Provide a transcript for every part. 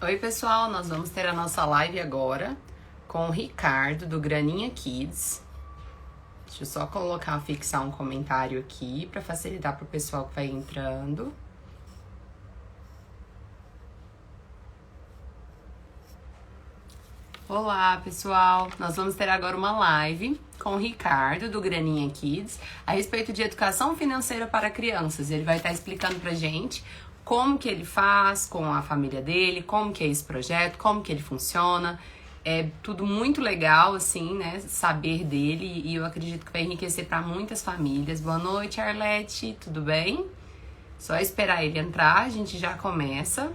Oi, pessoal, nós vamos ter a nossa live agora com o Ricardo do Graninha Kids. Deixa eu só fixar um comentário aqui para facilitar para o pessoal que vai entrando. Olá, pessoal! Nós vamos ter agora uma live com o Ricardo do Graninha Kids a respeito de educação financeira para crianças. Ele vai estar explicando pra gente como que ele faz com a família dele, como que é esse projeto, como que ele funciona. É tudo muito legal, assim, né, saber dele, e eu acredito que vai enriquecer para muitas famílias. Boa noite, Arlete, tudo bem? Só esperar ele entrar, a gente já começa.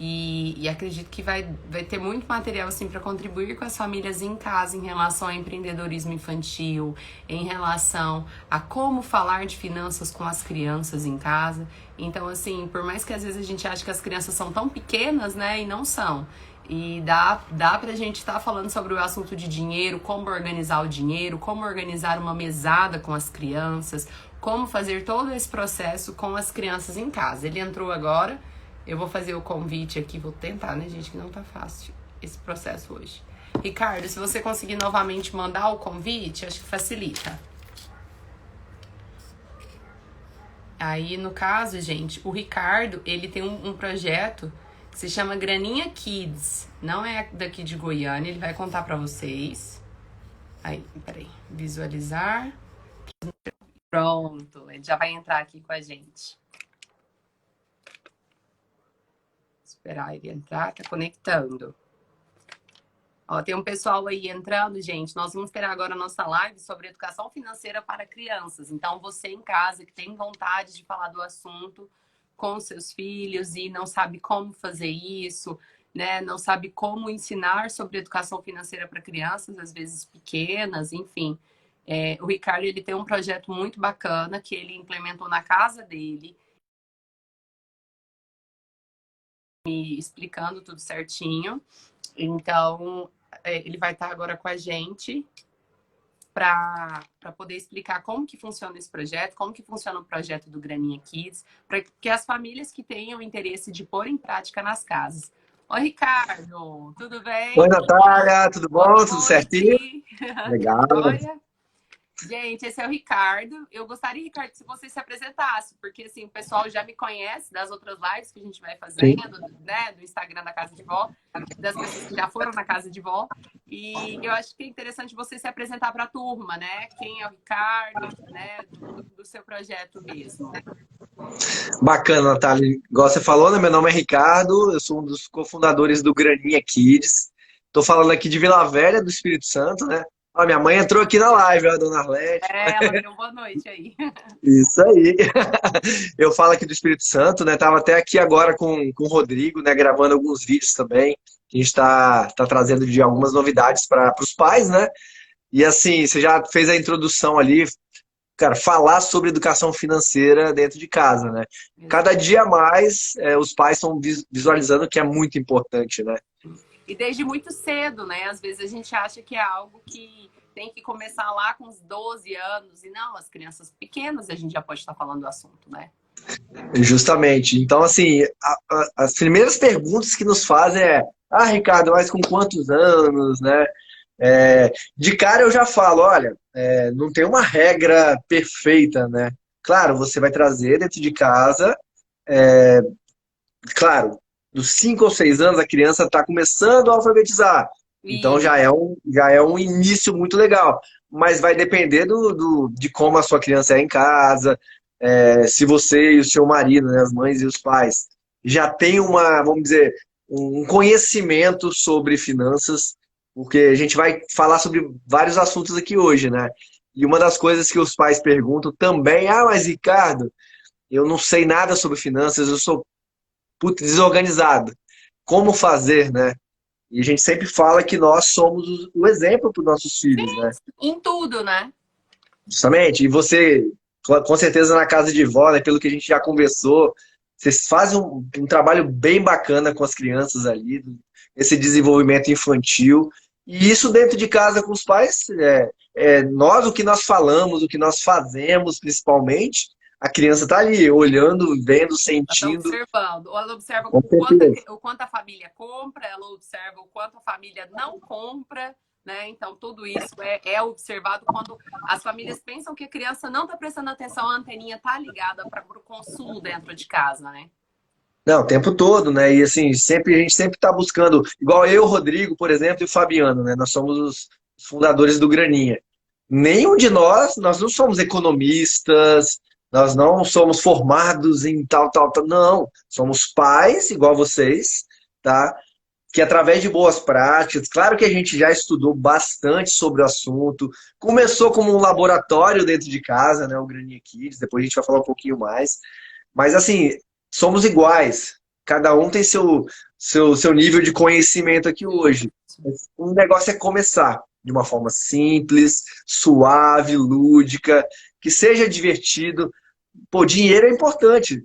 E acredito que vai ter muito material assim para contribuir com as famílias em casa em relação ao empreendedorismo infantil, em relação a como falar de finanças com as crianças em casa. Então, assim, por mais que às vezes a gente ache que as crianças são tão pequenas, né, e não são. E dá pra gente estar falando sobre o assunto de dinheiro, como organizar o dinheiro, como organizar uma mesada com as crianças, como fazer todo esse processo com as crianças em casa. Ele entrou agora. Eu vou fazer o convite aqui, vou tentar, né, gente, que não tá fácil esse processo hoje. Ricardo, se você conseguir novamente mandar o convite, acho que facilita. Aí, no caso, gente, o Ricardo, ele tem um projeto que se chama Graninha Kids. Não é daqui de Goiânia, ele vai contar pra vocês. Aí, peraí, visualizar. Pronto, ele já vai entrar aqui com a gente. Esperar ele entrar, tá conectando. Ó, tem um pessoal aí entrando, gente. Nós vamos ter agora a nossa live sobre educação financeira para crianças. Então, você em casa que tem vontade de falar do assunto com seus filhos e não sabe como fazer isso, né? Não sabe como ensinar sobre educação financeira para crianças, às vezes pequenas, enfim. O Ricardo, ele tem um projeto muito bacana que ele implementou na casa dele, me explicando tudo certinho. Então, ele vai estar agora com a gente para poder explicar como que funciona esse projeto, como que funciona o projeto do Graninha Kids, para que as famílias que tenham interesse de pôr em prática nas casas. Oi, Ricardo, tudo Oi, bem? Natália, tudo Boa bom? Tudo certinho? noite. Legal. Tudo jóia? Gente, esse é o Ricardo. Eu gostaria, Ricardo, se você se apresentasse, porque assim, o pessoal já me conhece das outras lives que a gente vai Sim. fazendo, né, do Instagram da Casa de Vó, das pessoas que já foram na Casa de Vó. E eu acho que é interessante você se apresentar para a turma, né? Quem é o Ricardo, né, do seu projeto mesmo. Bacana, Natália. Igual você falou, né? Meu nome é Ricardo, eu sou um dos cofundadores do Graninha Kids. Estou falando aqui de Vila Velha, do Espírito Santo, né? Ó, minha mãe entrou aqui na live, ó, a dona Arlete. Ela deu boa noite aí. Isso aí. Eu falo aqui do Espírito Santo, né? Tava até aqui agora com o Rodrigo, né? Gravando alguns vídeos também. A gente tá trazendo de algumas novidades para os pais, né? E assim, você já fez a introdução ali, cara, falar sobre educação financeira dentro de casa, né? Cada Exato. dia mais, os pais estão visualizando que é muito importante, né? E desde muito cedo, né? Às vezes a gente acha que é algo que tem que começar lá com uns 12 anos. E não, as crianças pequenas a gente já pode estar falando do assunto, né? Justamente. Então, assim, as primeiras perguntas que nos fazem Ricardo, mas com quantos anos, né? De cara eu já falo, olha, não tem uma regra perfeita, né? Claro, você vai trazer dentro de casa, claro, dos 5 ou 6 anos a criança está começando a alfabetizar. Então E já é um início muito legal. Mas vai depender de como a sua criança é em casa, se você e o seu marido, né, as mães e os pais, já tem vamos dizer, um conhecimento sobre finanças, porque a gente vai falar sobre vários assuntos aqui hoje, né? E uma das coisas que os pais perguntam também, mas Ricardo, eu não sei nada sobre finanças, eu sou puta, desorganizado. Como fazer, né? E a gente sempre fala que nós somos o exemplo para os nossos filhos, né? em tudo, né? Justamente. E você, com certeza, na casa de vó, né, pelo que a gente já conversou, vocês fazem um trabalho bem bacana com as crianças ali, esse desenvolvimento infantil. E isso dentro de casa com os pais, nós, o que nós falamos, o que nós fazemos, principalmente, a criança tá ali, olhando, vendo, Ela está sentindo. observando. Ou ela observa Com certeza. o quanto a família compra, ela observa o quanto a família não compra, né? Então, tudo isso é observado quando as famílias pensam que a criança não está prestando atenção, a anteninha está ligada para o consumo dentro de casa, né? Não, o tempo todo, né? E assim, sempre, a gente sempre tá buscando, igual eu, Rodrigo, por exemplo, e o Fabiano, né? Nós somos os fundadores do Graninha. Nenhum de nós não somos economistas, nós não somos formados em tal, tal, tal. Não, somos pais, igual vocês, tá? Que através de boas práticas, claro que a gente já estudou bastante sobre o assunto, começou como um laboratório dentro de casa, né? O Graninha Kids, depois a gente vai falar um pouquinho mais. Mas assim, somos iguais. Cada um tem seu nível de conhecimento aqui hoje. O negócio é começar de uma forma simples, suave, lúdica, que seja divertido. Pô, dinheiro é importante.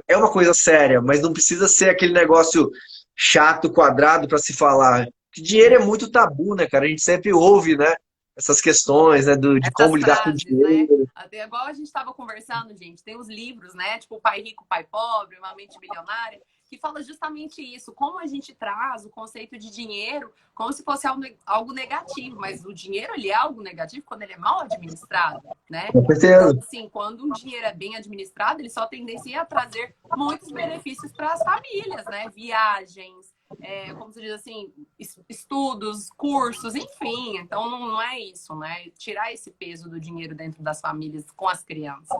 É uma coisa séria, mas não precisa ser aquele negócio chato, quadrado para se falar. Que dinheiro é muito tabu, né, cara? A gente sempre ouve, né, essas questões, né, de como Essas lidar com frases, né? dinheiro. Até igual a gente estava conversando, gente, tem os livros, né? Tipo Pai Rico, Pai Pobre, Uma Mente Bilionária, que fala justamente isso, como a gente traz o conceito de dinheiro como se fosse algo negativo, mas o dinheiro ele é algo negativo quando ele é mal administrado, né? Com Então, certeza. assim, quando um dinheiro é bem administrado, ele só tendencia a trazer muitos benefícios para as famílias, né? Viagens, como se diz assim, estudos, cursos, enfim. Então não é isso, né? Tirar esse peso do dinheiro dentro das famílias com as crianças.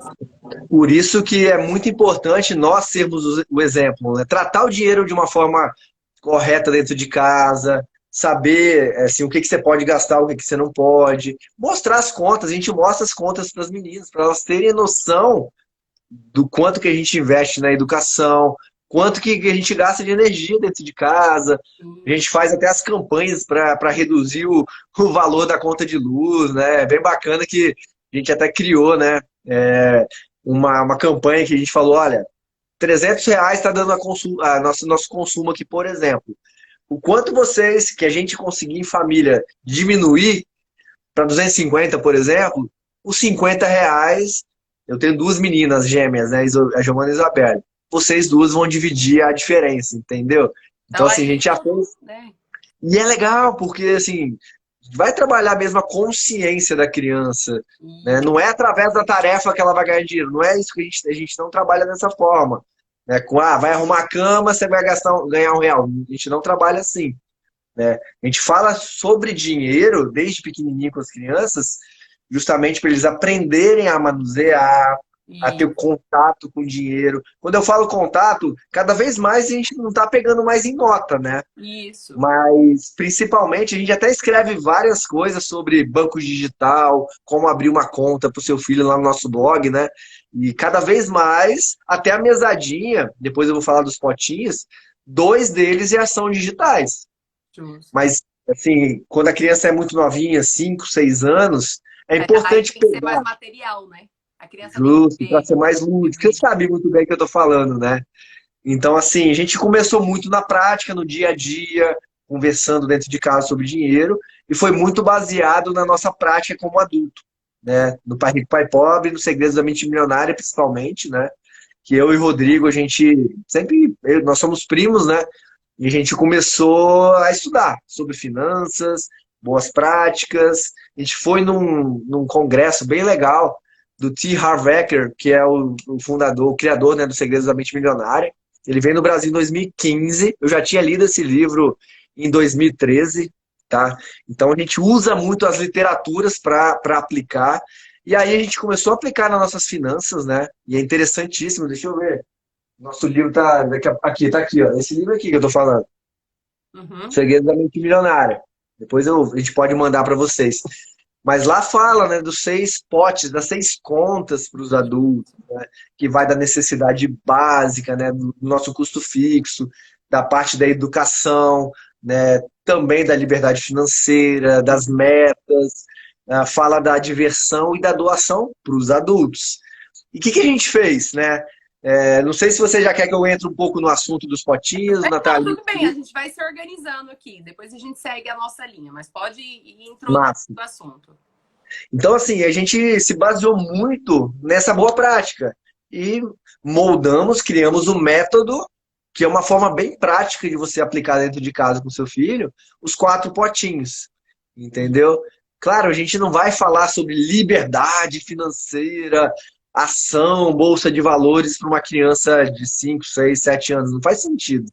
Por isso que é muito importante nós sermos o exemplo, né? Tratar o dinheiro de uma forma correta dentro de casa, saber assim, o que que você pode gastar, o que que você não pode. Mostrar as contas, a gente mostra as contas para as meninas, para elas terem noção do quanto que a gente investe na educação, quanto que a gente gasta de energia dentro de casa. A gente faz até as campanhas para reduzir o valor da conta de luz, né? É bem bacana que a gente até criou, né? Uma campanha que a gente falou, olha, R$ 300 está dando nosso consumo aqui, por exemplo. O quanto vocês, que a gente conseguir em família diminuir para 250, por exemplo, os R$ 50, eu tenho duas meninas gêmeas, né, a Giovana e a Isabelle. Vocês duas vão dividir a diferença, entendeu? Então, Então assim, a aí gente já fez. né? E é legal, porque, assim, vai trabalhar mesmo a consciência da criança, né? Não é através da tarefa que ela vai ganhar dinheiro, não é isso que a gente não trabalha dessa forma. Né? Vai arrumar a cama, você vai ganhar R$ 1. A gente não trabalha assim. Né? A gente fala sobre dinheiro desde pequenininho com as crianças, justamente para eles aprenderem a manusear, a ter E o contato com o dinheiro. Quando eu falo contato, cada vez mais a gente não está pegando mais em nota, né? isso. Mas, principalmente, a gente até escreve várias coisas sobre banco digital, como abrir uma conta para o seu filho lá no nosso blog, né? E cada vez mais, até a mesadinha, depois eu vou falar dos potinhos, dois deles já são digitais. Justo. Mas, assim, quando a criança é muito novinha, 5, 6 anos, é Aí importante tem que ser mais pegar material, né? A criança tem que justo para ver, ser mais lúdico. Você vídeo. sabe muito bem o que eu estou falando, né? Então, assim, a gente começou muito na prática, no dia a dia, conversando dentro de casa sobre dinheiro, e foi muito baseado na nossa prática como adulto, né? No Pai Rico, Pai Pobre, no Segredos da Mente Milionária, principalmente, né? Que eu e Rodrigo, a gente sempre, nós somos primos, né? E a gente começou a estudar sobre finanças, boas práticas. A gente foi num congresso bem legal do T. Harv Eker, que é o fundador, o criador, né, do Segredos da Mente Milionária. Ele veio no Brasil em 2015. Eu já tinha lido esse livro em 2013, tá? Então a gente usa muito as literaturas para aplicar. E aí a gente começou a aplicar nas nossas finanças, né? E é interessantíssimo. Deixa eu ver. Nosso livro tá aqui, tá aqui, ó. Esse livro aqui que eu tô falando. Uhum. Segredos da Mente Milionária. Depois a gente pode mandar para vocês. Mas lá fala, né, dos 6 potes, das 6 contas para os adultos, né, que vai da necessidade básica, né, do nosso custo fixo, da parte da educação, né, também da liberdade financeira, das metas, fala da diversão e da doação para os adultos. E o que a gente fez, né? Não sei se você já quer que eu entre um pouco no assunto dos potinhos, Não, Natália. tudo bem, a gente vai se organizando aqui. Depois a gente segue a nossa linha, mas pode ir introduzindo Massa. o assunto. Então, assim, a gente se baseou muito nessa boa prática. e moldamos, criamos um método que é uma forma bem prática de você aplicar dentro de casa com seu filho, os 4 potinhos, entendeu? Claro, a gente não vai falar sobre liberdade financeira, ação, bolsa de valores para uma criança de 5, 6, 7 anos. Não faz sentido.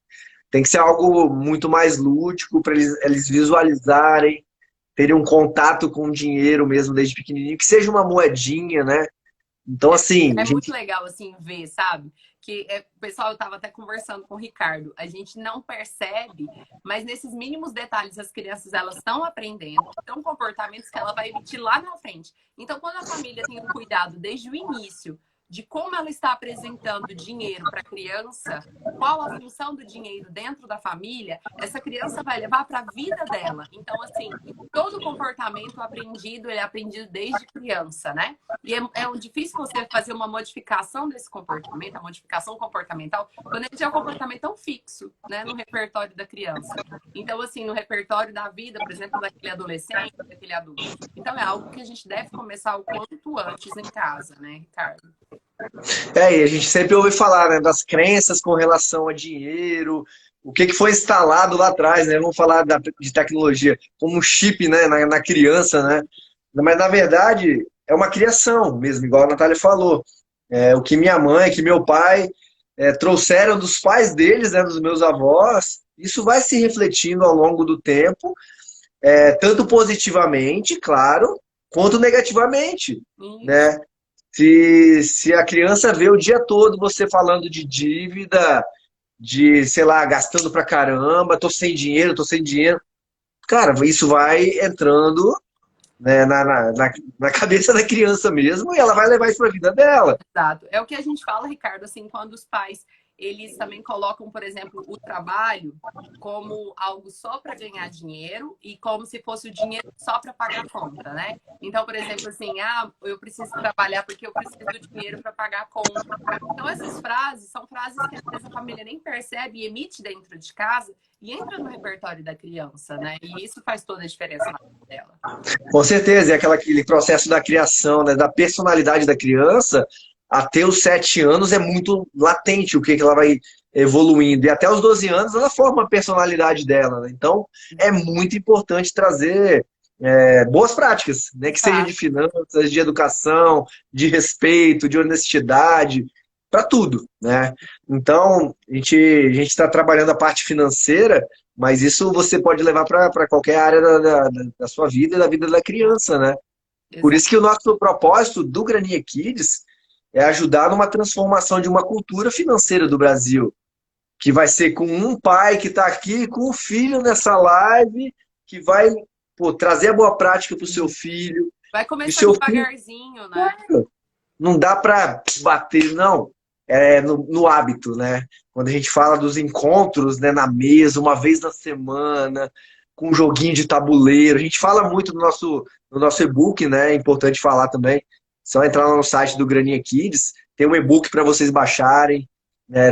Tem que ser algo muito mais lúdico para eles visualizarem, terem um contato com o dinheiro mesmo desde pequenininho, que seja uma moedinha, né? Então, assim, a É muito gente legal, assim, ver, sabe? O pessoal, eu tava até conversando com o Ricardo, a gente não percebe, mas nesses mínimos detalhes as crianças, elas estão aprendendo, são comportamentos que ela vai emitir lá na frente. Então, quando a família tem um cuidado desde o início de como ela está apresentando dinheiro para a criança, qual a função do dinheiro dentro da família, essa criança vai levar para a vida dela. Então, assim, todo comportamento aprendido, ele é aprendido desde criança, né? E é difícil você fazer uma modificação desse comportamento, a modificação comportamental, quando ele já é um comportamento tão fixo, né, no repertório da criança. Então, assim, no repertório da vida, por exemplo, daquele adolescente, daquele adulto. Então, é algo que a gente deve começar o quanto antes em casa, né, Ricardo? e a gente sempre ouve falar, né, das crenças com relação a dinheiro, o que que foi instalado lá atrás, né? Vamos falar de tecnologia como um chip, né, na criança, né? Mas na verdade é uma criação mesmo, igual a Natália falou. O que minha mãe, que meu pai trouxeram dos pais deles, né, dos meus avós, isso vai se refletindo ao longo do tempo, tanto positivamente, claro, quanto negativamente, Isso. né? Se a criança vê o dia todo você falando de dívida, de, sei lá, gastando pra caramba, tô sem dinheiro, cara, isso vai entrando, né, na cabeça da criança mesmo e ela vai levar isso pra vida dela. Exato. É o que a gente fala, Ricardo, assim, quando os pais, eles também colocam, por exemplo, o trabalho como algo só para ganhar dinheiro e como se fosse o dinheiro só para pagar a conta, né? Então, por exemplo, assim, eu preciso trabalhar porque eu preciso do dinheiro para pagar a conta. Então, essas frases são frases que às vezes a família nem percebe e emite dentro de casa e entra no repertório da criança, né? E isso faz toda a diferença na vida dela. Com certeza, é aquele processo da criação, né, da personalidade da criança, até os 7 anos é muito latente o que ela vai evoluindo. E até os 12 anos ela forma a personalidade dela, né? Então, é muito importante trazer boas práticas, né? Que seja de Exato. finanças, de educação, de respeito, de honestidade, para tudo, né? Então, a gente está trabalhando a parte financeira, mas isso você pode levar para qualquer área da sua vida e da vida da criança, né? Por Exato. isso que o nosso propósito do Graninha Kids é ajudar numa transformação de uma cultura financeira do Brasil, que vai ser com um pai que está aqui, com o filho nessa live, que vai, pô, trazer a boa prática para o seu filho. Vai E o começando seu filho devagarzinho, né? não dá para bater, não. É no hábito, né? Quando a gente fala dos encontros, né, na mesa, uma vez na semana, com um joguinho de tabuleiro. A gente fala muito no nosso e-book, né? É importante falar também. Só entrar lá no site do Graninha Kids, tem um e-book para vocês baixarem.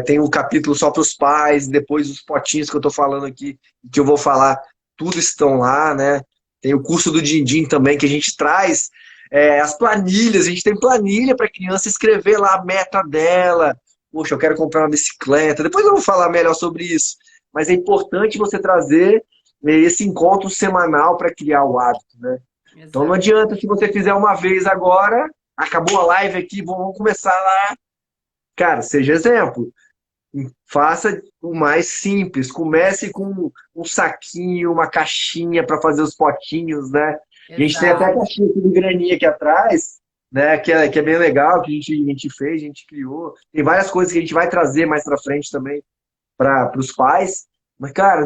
Tem um capítulo só para os pais, depois os potinhos que eu estou falando aqui, que eu vou falar, tudo estão lá, né? Tem o curso do Dindim também, que a gente traz as planilhas, a gente tem planilha para a criança escrever lá a meta dela. Poxa, eu quero comprar uma bicicleta. Depois eu vou falar melhor sobre isso. Mas é importante você trazer esse encontro semanal para criar o hábito, né? Então não Exato. adianta se você fizer uma vez agora, acabou a live aqui, vamos começar lá. Cara, seja exemplo. Faça o mais simples. Comece com um saquinho, uma caixinha para fazer os potinhos, né? A gente tem até a Exato. caixinha aqui do graninha aqui atrás, né? Que é bem legal, que a gente fez, a gente criou. Tem várias coisas que a gente vai trazer mais para frente também para os pais. Mas, cara,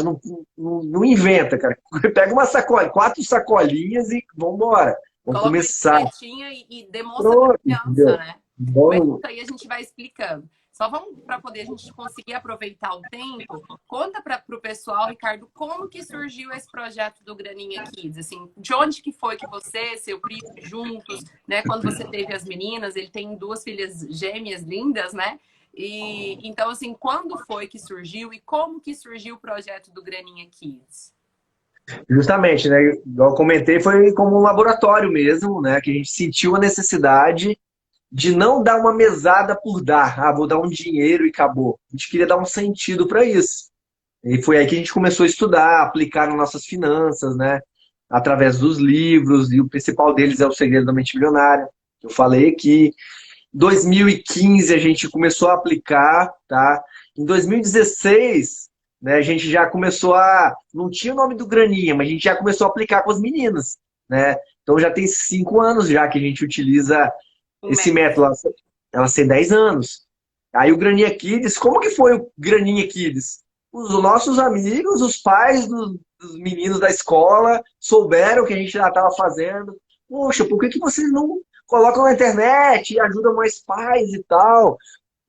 não inventa, cara. Pega uma sacola, 4 sacolinhas e vambora. Vamos Coloca uma começar. etiquetinha e demonstra para Pronto, a criança, entendeu? né? Mas isso Bom, aí a gente vai explicando. Só vamos para poder a gente conseguir aproveitar o tempo. Conta para o pessoal, Ricardo, como que surgiu esse projeto do Graninha Kids? Assim, de onde que foi que você, seu primo, juntos, né? Quando você teve as meninas, ele tem 2 filhas gêmeas lindas, né? E então, assim, quando foi que surgiu e como que surgiu o projeto do Graninha Kids? justamente, né? Igual eu comentei, foi como um laboratório mesmo, né? Que a gente sentiu a necessidade de não dar uma mesada por dar. Ah, vou dar um dinheiro e acabou. A gente queria dar um sentido para isso. E foi aí que a gente começou a estudar, aplicar nas nossas finanças, né? Através dos livros, e o principal deles é O Segredo da Mente Milionária, que eu falei aqui. 2015 a gente começou a aplicar, tá? Em 2016, né, a gente já começou a... Não tinha o nome do Graninha, mas a gente já começou a aplicar com as meninas, né? Então já tem 5 anos já que a gente utiliza O esse método. método. Elas têm 10 anos. Aí o Graninha Kids, como que foi o Graninha Kids? Os nossos amigos, os pais dos meninos da escola souberam que a gente já estava fazendo. Poxa, por que que vocês não colocam na internet e ajudam mais pais e tal?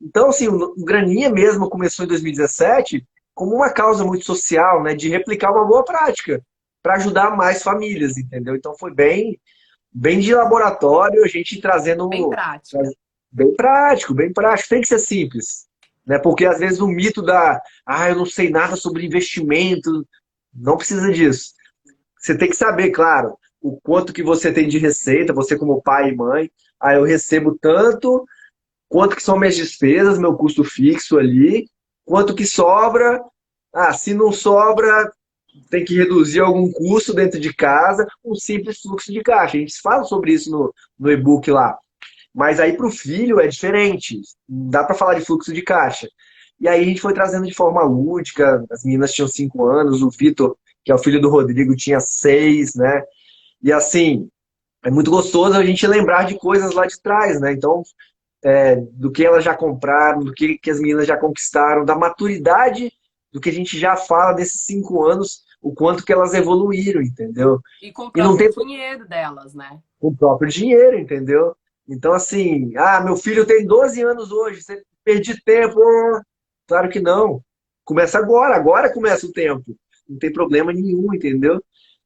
Então, assim, o Graninha mesmo começou em 2017 como uma causa muito social, né, de replicar uma boa prática para ajudar mais famílias, entendeu? Então foi bem de laboratório, a gente Bem trazendo prática. bem prático, tem que ser simples, né? Porque às vezes o mito eu não sei nada sobre investimento, não precisa disso. Você tem que saber, claro, o quanto que você tem de receita, você como pai e mãe, eu recebo tanto, quanto que são minhas despesas, meu custo fixo ali, quanto que sobra, se não sobra, tem que reduzir algum custo dentro de casa, um simples fluxo de caixa. A gente fala sobre isso no e-book lá. Mas aí para o filho é diferente. Não dá para falar de fluxo de caixa. E aí a gente foi trazendo de forma lúdica. As meninas tinham 5 anos, o Vitor, que é o filho do Rodrigo, tinha 6, né? E assim, é muito gostoso a gente lembrar de coisas lá de trás, né? Então, do que elas já compraram, do que as meninas já conquistaram, da maturidade do que a gente já fala desses 5 anos, o quanto que elas evoluíram, entendeu? E com o E não próprio tem dinheiro delas, né? o próprio dinheiro, entendeu? Então, assim, meu filho tem 12 anos hoje, você perdi tempo. Claro que não. Começa agora começa o tempo. Não tem problema nenhum, entendeu?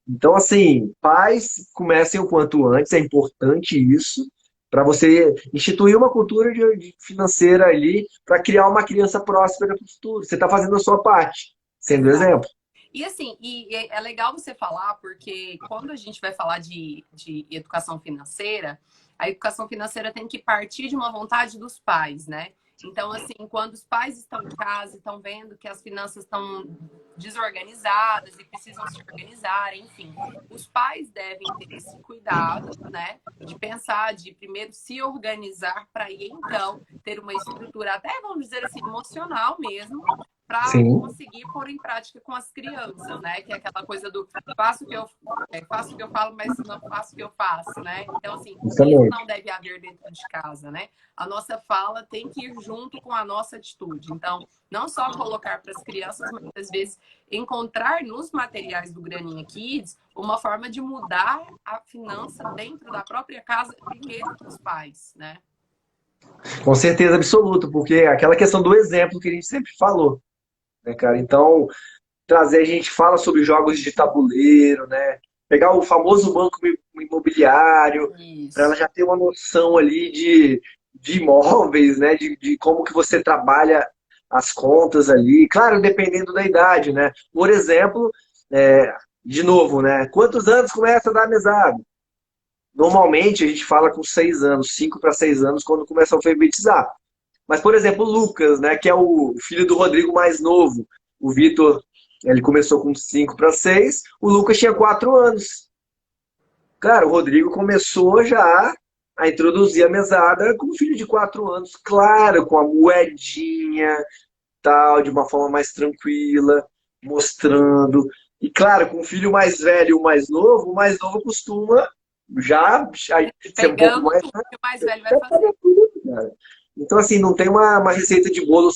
Então, assim, pais, comecem o quanto antes, é importante isso, para você instituir uma cultura de financeira ali, para criar uma criança próspera para o futuro. Você está fazendo a sua parte, sendo Exato. exemplo. E assim, é legal você falar, porque quando a gente vai falar de educação financeira, a educação financeira tem que partir de uma vontade dos pais, né? Então, assim, quando os pais estão em casa e estão vendo que as finanças estão desorganizadas e precisam se organizar, enfim, os pais devem ter esse cuidado, né? De pensar, de primeiro se organizar para aí então ter uma estrutura, até vamos dizer assim, emocional mesmo, para Sim, conseguir pôr em prática com as crianças, né? Que é aquela coisa do faço o que eu falo, mas não faço o que eu faço, né? Então, assim, isso justamente. não deve haver dentro de casa, né? A nossa fala tem que ir junto com a nossa atitude. Então, não só colocar para as crianças, mas às vezes encontrar nos materiais do Graninha Kids uma forma de mudar a finança dentro da própria casa, primeiro para os pais, né? Com certeza absoluta, porque é aquela questão do exemplo que a gente sempre falou, né, cara? Então, a gente fala sobre jogos de tabuleiro, né? Pegar o famoso banco imobiliário, para ela Isso. já ter uma noção ali de imóveis, né? De como que você trabalha as contas ali. Claro, dependendo da idade, né? Por exemplo, de novo, né? Quantos anos começa a dar mesada? Normalmente a gente fala com 6 anos, 5 para 6 anos, quando começa a alfabetizar. Mas, por exemplo, o Lucas, né, que é o filho do Rodrigo mais novo. O Vitor, ele começou com 5 para 6, o Lucas tinha 4 anos. Cara, o Rodrigo começou já a introduzir a mesada com um filho de 4 anos, claro, com a moedinha, tal, de uma forma mais tranquila, mostrando. E claro, com o filho mais velho e o mais novo costuma já ser um pouco Pegando mais. tudo que o mais velho vai Já fazer. sabe tudo, cara. Então, assim, não tem uma receita de bolo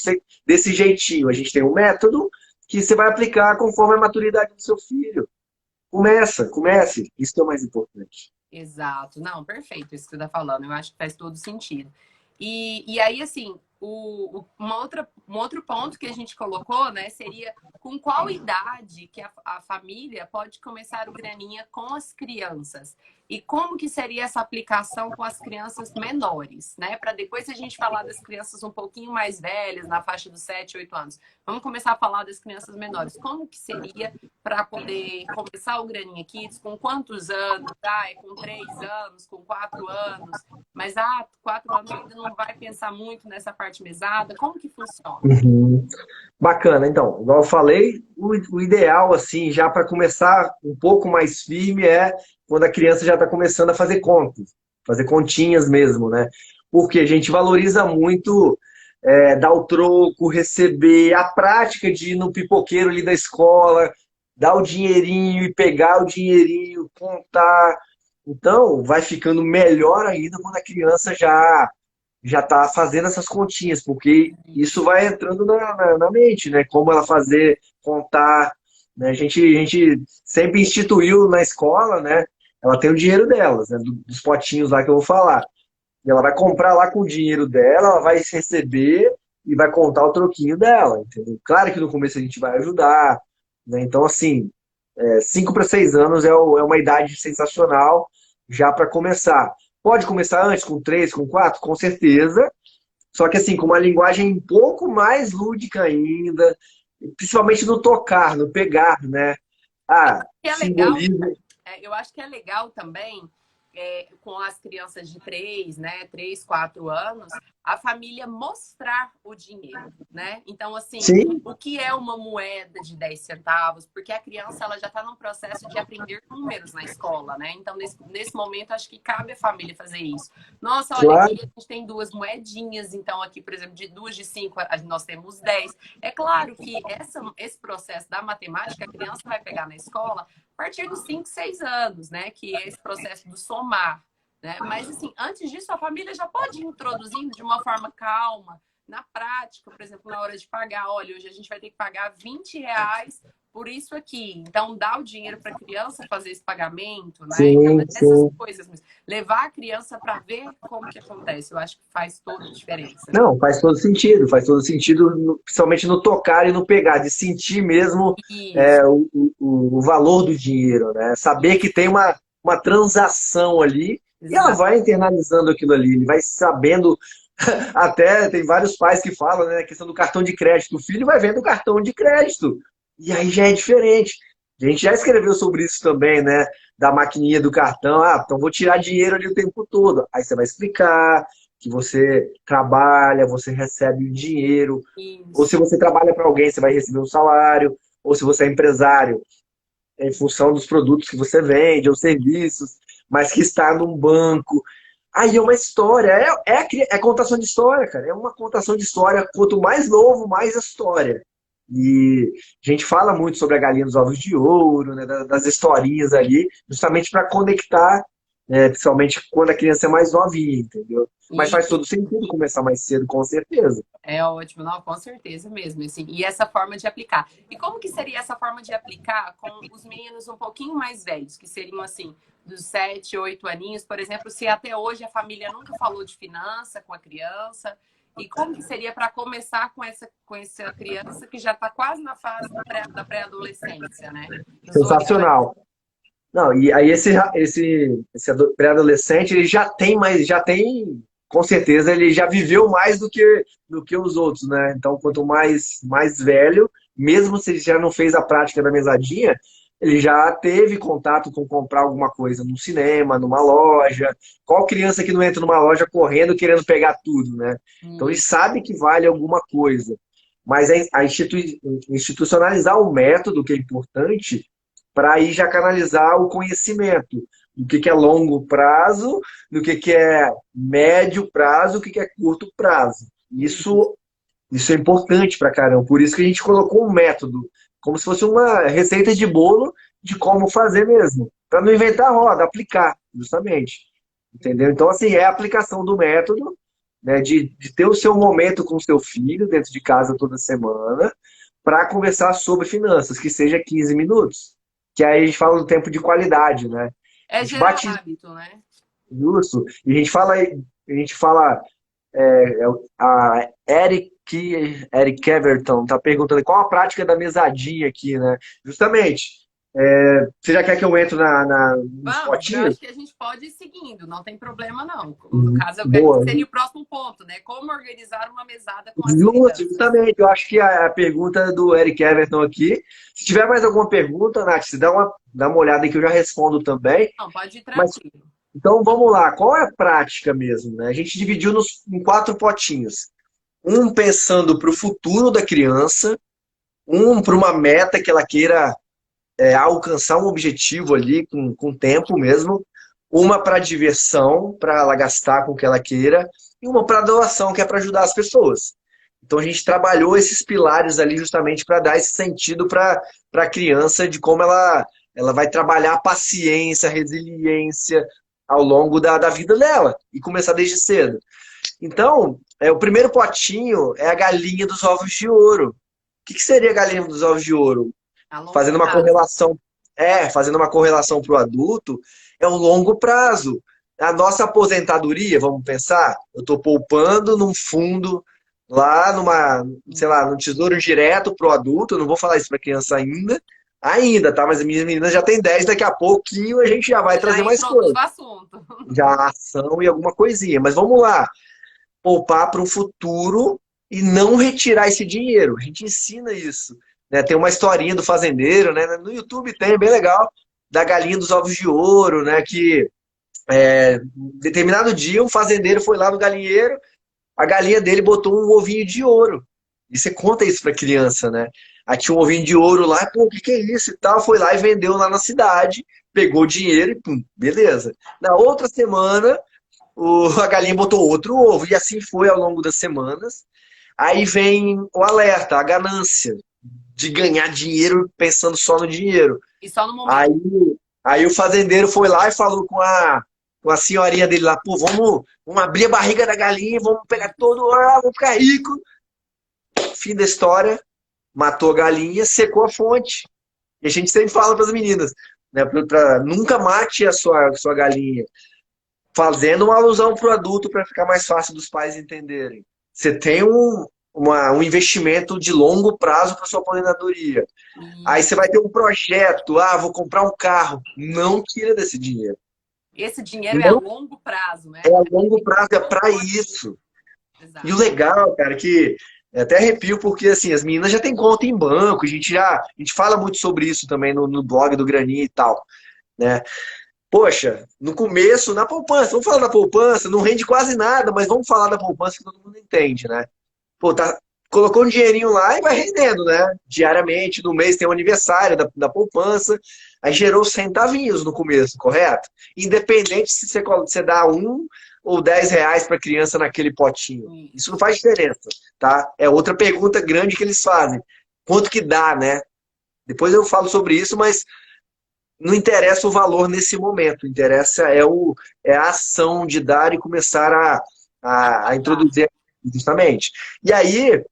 desse jeitinho. A gente tem um método que você vai aplicar conforme a maturidade do seu filho. Comece. Isso que é o mais importante. Exato. Não, perfeito isso que você está falando. Eu acho que faz todo sentido. E aí, assim, Um outro ponto que a gente colocou, né, seria com qual idade que a família pode começar o graninha com as crianças e como que seria essa aplicação com as crianças menores, né? Para depois a gente falar das crianças um pouquinho mais velhas, na faixa dos 7, 8 anos. Vamos começar a falar das crianças menores. Como que seria para poder começar o Graninha Kids? Com quantos anos? Ah, é com 3 anos, com 4 anos? Mas, 4 anos ainda não vai pensar muito nessa parte mesada. Como que funciona? Uhum. Bacana, então, igual eu falei, o ideal, assim, já para começar um pouco mais firme é quando a criança já está começando a fazer contas, fazer continhas mesmo, né? Porque a gente valoriza muito dar o troco, receber, a prática de ir no pipoqueiro ali da escola, dar o dinheirinho e pegar o dinheirinho, contar. Então, vai ficando melhor ainda quando a criança já está fazendo essas continhas, porque isso vai entrando na mente, né? Como ela fazer, contar, né? A gente sempre instituiu na escola, né? Ela tem o dinheiro delas, né? Dos potinhos lá que eu vou falar. E ela vai comprar lá com o dinheiro dela, ela vai receber e vai contar o troquinho dela, entendeu? Claro que no começo a gente vai ajudar, né? Então, assim, 5 para 6 anos é uma idade sensacional já para começar. Pode começar antes, com 3, com 4, com certeza. Só que assim, com uma linguagem um pouco mais lúdica ainda, principalmente no tocar, no pegar, né? Ah, Que é legal, simbolismo. eu acho que é legal também, com as crianças de 3, né, 3, 4 anos, a família mostrar o dinheiro, né? Então, assim, Sim, o que é uma moeda de 10 centavos? Porque a criança, ela já está num processo de aprender números na escola, né? Então, nesse momento, acho que cabe a família fazer isso. Nossa, olha, aqui claro. a gente tem duas moedinhas, então aqui, por exemplo, de duas de 5, nós temos 10. É claro que esse processo da matemática, a criança vai pegar na escola a partir dos 5, 6 anos, né? Que é esse processo do somar, né? Mas, assim, antes disso, a família já pode ir introduzindo de uma forma calma, na prática, por exemplo, na hora de pagar. Olha, hoje a gente vai ter que pagar R$ 20 por isso aqui. Então, dá o dinheiro para a criança fazer esse pagamento, né? Então, Sim, essas sim. coisas mesmo. Levar a criança para ver como que acontece, eu acho que faz toda a diferença. Não, faz todo sentido, principalmente no tocar e no pegar, de sentir mesmo Isso, o valor do dinheiro, né? Saber que isso, tem uma transação ali e ela exato. vai internalizando aquilo ali, ele vai sabendo. Até tem vários pais que falam, né, a questão do cartão de crédito. O filho vai vendo o cartão de crédito. E aí já é diferente. A gente já escreveu sobre isso também, né? Da maquininha do cartão. Ah, então vou tirar dinheiro ali o tempo todo. Aí você vai explicar que você trabalha, você recebe o dinheiro. Ou se Isso. você trabalha para alguém, você vai receber um salário. Ou se você é empresário, em função dos produtos que você vende ou serviços, mas que está num banco. Aí é uma história, é contação de história, cara. É uma contação de história. Quanto mais novo, mais a história. E a gente fala muito sobre a galinha dos ovos de ouro, né, das historinhas ali, justamente para conectar, principalmente quando a criança é mais novinha, entendeu? Mas E faz todo sentido começar mais cedo, com certeza. é ótimo, não, com certeza mesmo, assim. E essa forma de aplicar. E como que seria essa forma de aplicar com os meninos um pouquinho mais velhos, que seriam assim, dos 7, 8 aninhos, por exemplo, se até hoje a família nunca falou de finança com a criança, e como que seria para começar com essa criança que já está quase na fase da pré-adolescência, né? Dos 8 anos. Sensacional. Não, e aí esse pré-adolescente, ele já tem, com certeza, ele já viveu mais do que os outros, né? Então, quanto mais velho, mesmo se ele já não fez a prática da mesadinha, ele já teve contato com comprar alguma coisa num cinema, numa loja. Qual criança que não entra numa loja correndo querendo pegar tudo, né? Então, ele E, sabe que vale alguma coisa. Mas institucionalizar o método, que é importante, para aí já canalizar o conhecimento do que é longo prazo, do que é médio prazo, o que é curto prazo. e, Isso é importante para caramba. Por isso que a gente colocou um método, como se fosse uma receita de bolo de como fazer mesmo. Para não inventar a roda, aplicar, justamente. Entendeu? Então, assim, é a aplicação do método, né, de ter o seu momento com o seu filho dentro de casa toda semana, para conversar sobre finanças, que seja 15 minutos. Que aí a gente fala do tempo de qualidade, né? A é gente gerar bate hábito, né? isso e a gente fala A Eric Everton tá perguntando qual a prática da mesadinha aqui, né? Justamente. Você já quer que eu entre nos Vamos, eu potinhos? acho que a gente pode ir seguindo, não tem problema não. No caso, Boa. seria o próximo ponto, né? Como organizar uma mesada com as crianças. Justamente, eu acho que a pergunta do Eric Everton aqui. Se tiver mais alguma pergunta, Nath, você dá uma olhada aí que eu já respondo também. Não, pode ir Mas tranquilo. então vamos lá, qual é a prática mesmo, né? A gente dividiu em 4 potinhos. Um pensando para o futuro da criança, um para uma meta que ela queira alcançar um objetivo ali com tempo mesmo, uma para diversão, para ela gastar com o que ela queira, e uma para doação, que é para ajudar as pessoas. Então a gente trabalhou esses pilares ali justamente para dar esse sentido para a criança de como ela vai trabalhar a paciência, a resiliência ao longo da vida dela e começar desde cedo. Então, o primeiro potinho é a galinha dos ovos de ouro. O que seria a galinha dos ovos de ouro? A longo Fazendo uma prazo. correlação, fazendo uma correlação para o adulto, é o longo prazo. A nossa aposentadoria, vamos pensar, eu estou poupando num fundo lá sei lá, num tesouro direto para o adulto, eu não vou falar isso para criança ainda, tá? Mas as minhas meninas já têm 10, daqui a pouquinho a gente já vai Já trazer mais introduz coisa. o assunto. Já ação e alguma coisinha. Mas vamos lá, poupar para um futuro e não retirar esse dinheiro. A gente ensina isso. Né? Tem uma historinha do fazendeiro, né? No YouTube tem, é bem legal, da galinha dos ovos de ouro, né? Que determinado dia um fazendeiro foi lá no galinheiro, a galinha dele botou um ovinho de ouro. E você conta isso para criança, né? Aí tinha um ovinho de ouro lá, pô, o que é isso e tal? Foi lá e vendeu lá na cidade, pegou o dinheiro e pum, beleza. Na outra semana, a galinha botou outro ovo, e assim foi ao longo das semanas. Aí vem o alerta, a ganância de ganhar dinheiro pensando só no dinheiro. E só no Aí, momento. aí o fazendeiro foi lá e falou com a senhorinha dele lá, pô, vamos abrir a barriga da galinha, vamos pegar todo, vamos ficar rico. Fim da história, matou a galinha, secou a fonte. E a gente sempre fala para as meninas, né, nunca mate a sua galinha, fazendo uma alusão para o adulto para ficar mais fácil dos pais entenderem. Você tem um investimento de longo prazo para sua aposentadoria. Aí E você vai ter um projeto, vou comprar um carro. Não tira desse dinheiro. esse dinheiro é a Não longo prazo, né? é a A gente longo tem que prazo, é para compor isso. isso. E o Exato. legal, cara, que até arrepio, porque assim, as meninas já têm conta em banco, a gente fala muito sobre isso também no blog do Graninha e tal, né? Poxa, no começo, na poupança, vamos falar da poupança, não rende quase nada, mas vamos falar da poupança que todo mundo entende, né? Pô, colocou um dinheirinho lá e vai rendendo, né? Diariamente, no mês tem o aniversário da poupança, aí gerou centavinhos no começo, correto? Independente se você dá R$ 1 ou R$ 10 para criança naquele potinho. Isso não Isso. faz diferença, tá? É outra pergunta grande que eles fazem. Quanto que dá, né? Depois eu falo sobre isso, mas não interessa o valor nesse momento, interessa a ação de dar e começar A a poupar. introduzir justamente. E aí,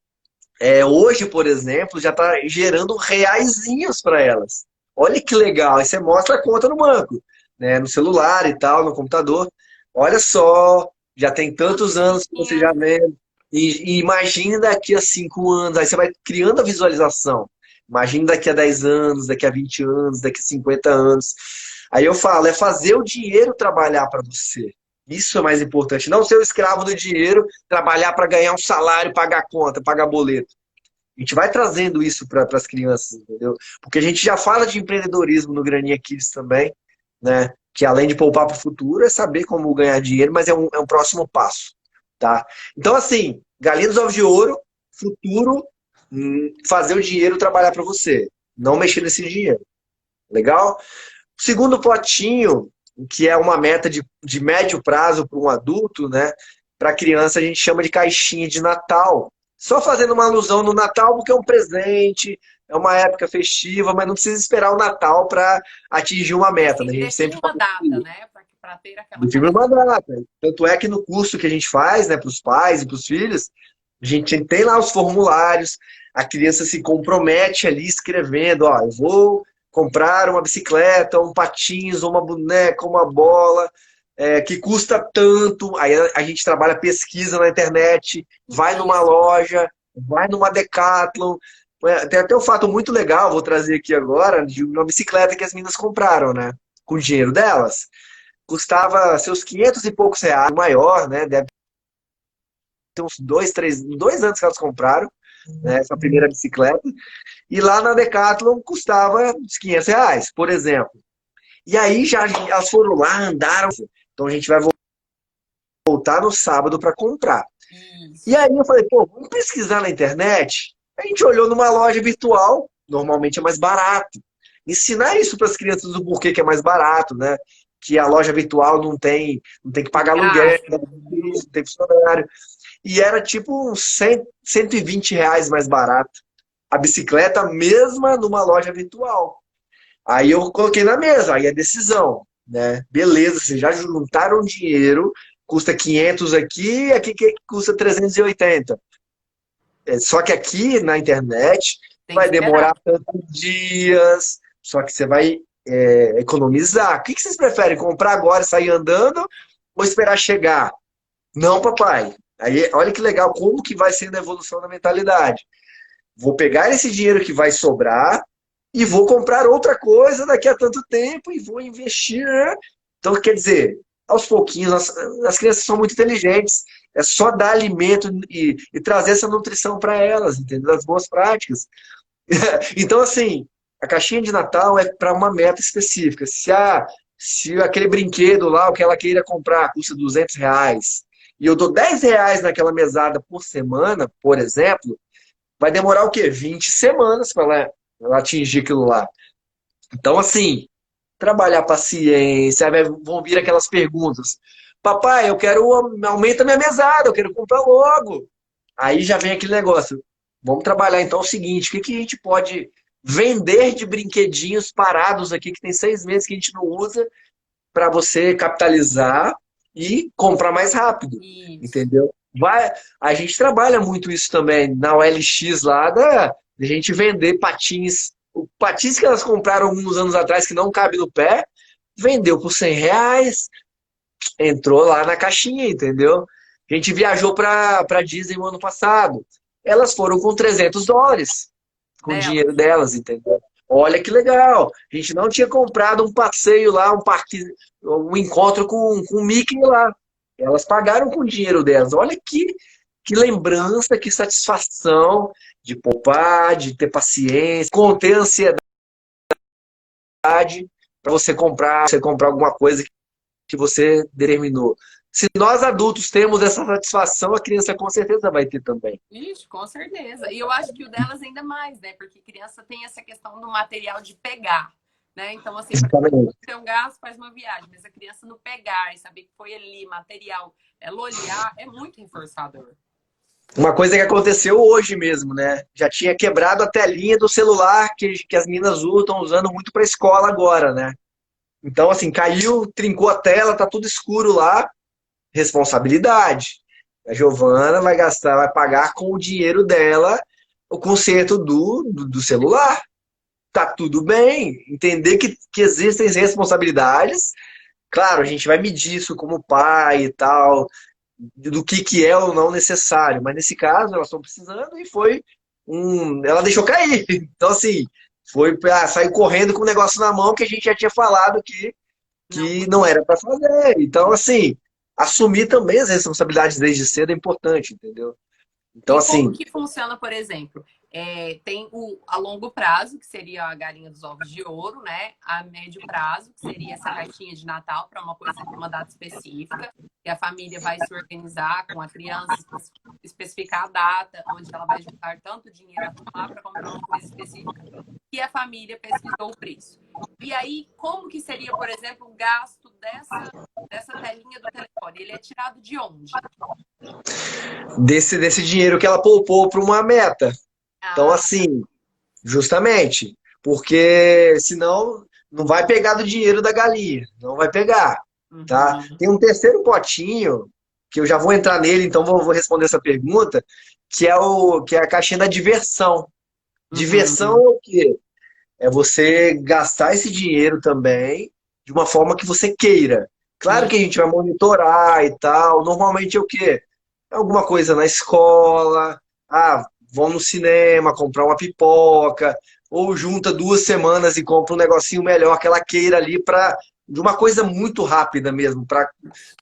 hoje, por exemplo, já está gerando reaisinhos para elas. Olha que legal, aí você mostra a conta no banco, né, no celular e tal, no computador. Olha só, já tem tantos Quantos anos que você já dinheiro? vê. E imagine daqui a 5 anos, aí você vai criando a visualização. Imagine daqui a 10 anos, daqui a 20 anos, daqui a 50 anos. Aí eu falo, é fazer o dinheiro trabalhar para você. Isso é mais importante. Não ser o escravo do dinheiro, trabalhar para ganhar um salário, pagar conta, pagar boleto. A gente vai trazendo isso para as crianças, entendeu? Porque a gente já fala de empreendedorismo no Graninha Kids também, né? Que além de poupar para o futuro, é saber como ganhar dinheiro, mas é um próximo passo, tá? Então, assim, galinha dos ovos de ouro, futuro, fazer o dinheiro trabalhar para você. Não mexer nesse dinheiro. Legal? Segundo potinho, que é uma meta de médio prazo para um adulto, né? Para criança a gente chama de caixinha de Natal. Só fazendo uma alusão no Natal, porque é um presente, é uma época festiva, mas não precisa esperar o Natal para atingir uma meta, né? A Sim, gente sempre define uma fala data, isso. né? Para ter aquela Define uma caixinha. data. Tanto é que no curso que a gente faz, né, para os pais e para os filhos, a gente tem lá os formulários, a criança se compromete ali escrevendo, ó, eu vou comprar uma bicicleta, um patins, uma boneca, uma bola, que custa tanto. Aí a gente trabalha pesquisa na internet, vai numa Isso. loja, vai numa Decathlon. Tem até um fato muito legal, vou trazer aqui agora, de uma bicicleta que as meninas compraram, né? Com o dinheiro delas. Custava seus 500 e poucos reais, maior, né? Deve ter uns 2 anos que elas compraram, né? Essa primeira bicicleta. E lá na Decathlon custava uns 500 reais, por exemplo. E aí já elas foram lá, andaram. Então a gente vai voltar no sábado para comprar. E Isso. aí eu falei, pô, vamos pesquisar na internet. A gente olhou numa loja virtual, normalmente é mais barato. Ensinar isso para as crianças do porquê que é mais barato, né? Que a loja virtual não tem que pagar aluguel, Gasto. não tem funcionário. E era tipo uns 100, 120 reais mais barato. A bicicleta mesma numa loja virtual. Aí eu coloquei na mesa, aí a decisão, né? Beleza, vocês já juntaram dinheiro, custa 500 aqui, aqui que custa 380. Só que aqui na internet Tem que vai esperar. demorar tantos dias, só que você vai economizar. O que vocês preferem, comprar agora e sair andando ou esperar chegar? Não, papai. Aí, olha que legal, como que vai sendo a evolução da mentalidade. Vou pegar esse dinheiro que vai sobrar e vou comprar outra coisa daqui a tanto tempo e vou investir, né? Então, quer dizer, aos pouquinhos, as crianças são muito inteligentes. É só dar alimento e trazer essa nutrição para elas, entendeu? As boas práticas. Então, assim, a caixinha de Natal é para uma meta específica. Se aquele brinquedo lá, o que ela queira comprar, custa 200 reais, e eu dou 10 reais naquela mesada por semana, por exemplo, vai demorar o quê? 20 semanas para ela atingir aquilo lá. Então, assim, trabalhar a paciência, aí vão vir aquelas perguntas. Papai, eu quero, aumenta minha mesada, eu quero comprar logo. Aí já vem aquele negócio. Vamos trabalhar então o seguinte, o que que a gente pode vender de brinquedinhos parados aqui, que tem 6 meses que a gente não usa, para você capitalizar e comprar mais rápido, Isso. entendeu? A gente trabalha muito isso também na OLX lá, da gente vender patins. O patins que elas compraram alguns anos atrás, que não cabe no pé, vendeu por 100 reais, entrou lá na caixinha, entendeu? A gente viajou para Disney no ano passado. Elas foram com US$ 300, com o Dela. dinheiro delas, entendeu? Olha que legal. A gente não tinha comprado um passeio lá, um encontro com o Mickey lá. Elas pagaram com o dinheiro delas. Olha que lembrança, que satisfação de poupar, de ter paciência, conter a ansiedade para você comprar alguma coisa que você determinou. Se nós adultos temos essa satisfação, a criança com certeza vai ter também. Ixi, com certeza. E eu acho que o delas ainda mais, né? Porque criança tem essa questão do material de pegar, né? Então, assim, para Exatamente. ter um gasto, faz uma viagem, mas a criança no pegar e saber que foi ali, material, ela olhar, é muito reforçador. Uma coisa que aconteceu hoje mesmo, né? Já tinha quebrado a telinha do celular que as meninas estão usando muito para escola agora, né? Então, assim, caiu, trincou a tela, tá tudo escuro lá. Responsabilidade. A Giovana vai gastar, vai pagar com o dinheiro dela o conserto do celular. Tá tudo bem. Entender que existem responsabilidades. Claro, a gente vai medir isso como pai e tal, do que é ou não necessário. Mas nesse caso, elas estão precisando e foi ela deixou cair. Então, assim, foi para sair correndo com o negócio na mão que a gente já tinha falado Não que não podia. era para fazer. Então, assim, assumir também as responsabilidades desde cedo é importante, entendeu? Então, E como assim, que funciona, por exemplo? Tem a longo prazo, que seria a galinha dos ovos de ouro, né? A médio prazo, que seria essa caixinha de Natal para uma coisa, uma data específica, e a família vai se organizar com a criança, especificar a data, onde ela vai juntar tanto dinheiro lá para comprar uma coisa específica, e a família pesquisou o preço. E aí, como que seria, por exemplo, o gasto dessa telinha do telefone? Ele é tirado de onde? desse dinheiro que ela poupou para uma meta. Então, Ah, assim, justamente, porque senão não vai pegar do dinheiro da galinha, não vai pegar, tá? uhum, Tem um terceiro potinho, que eu já vou entrar nele, então vou responder essa pergunta, que é a caixinha da diversão. Diversão uhum. é o quê? É você gastar esse dinheiro também de uma forma que você queira. Claro que a gente vai monitorar e tal. Normalmente é o quê? É alguma coisa na escola. Ah, vão no cinema, comprar uma pipoca. Ou junta 2 semanas e compra um negocinho melhor que ela queira ali para de uma coisa muito rápida mesmo, para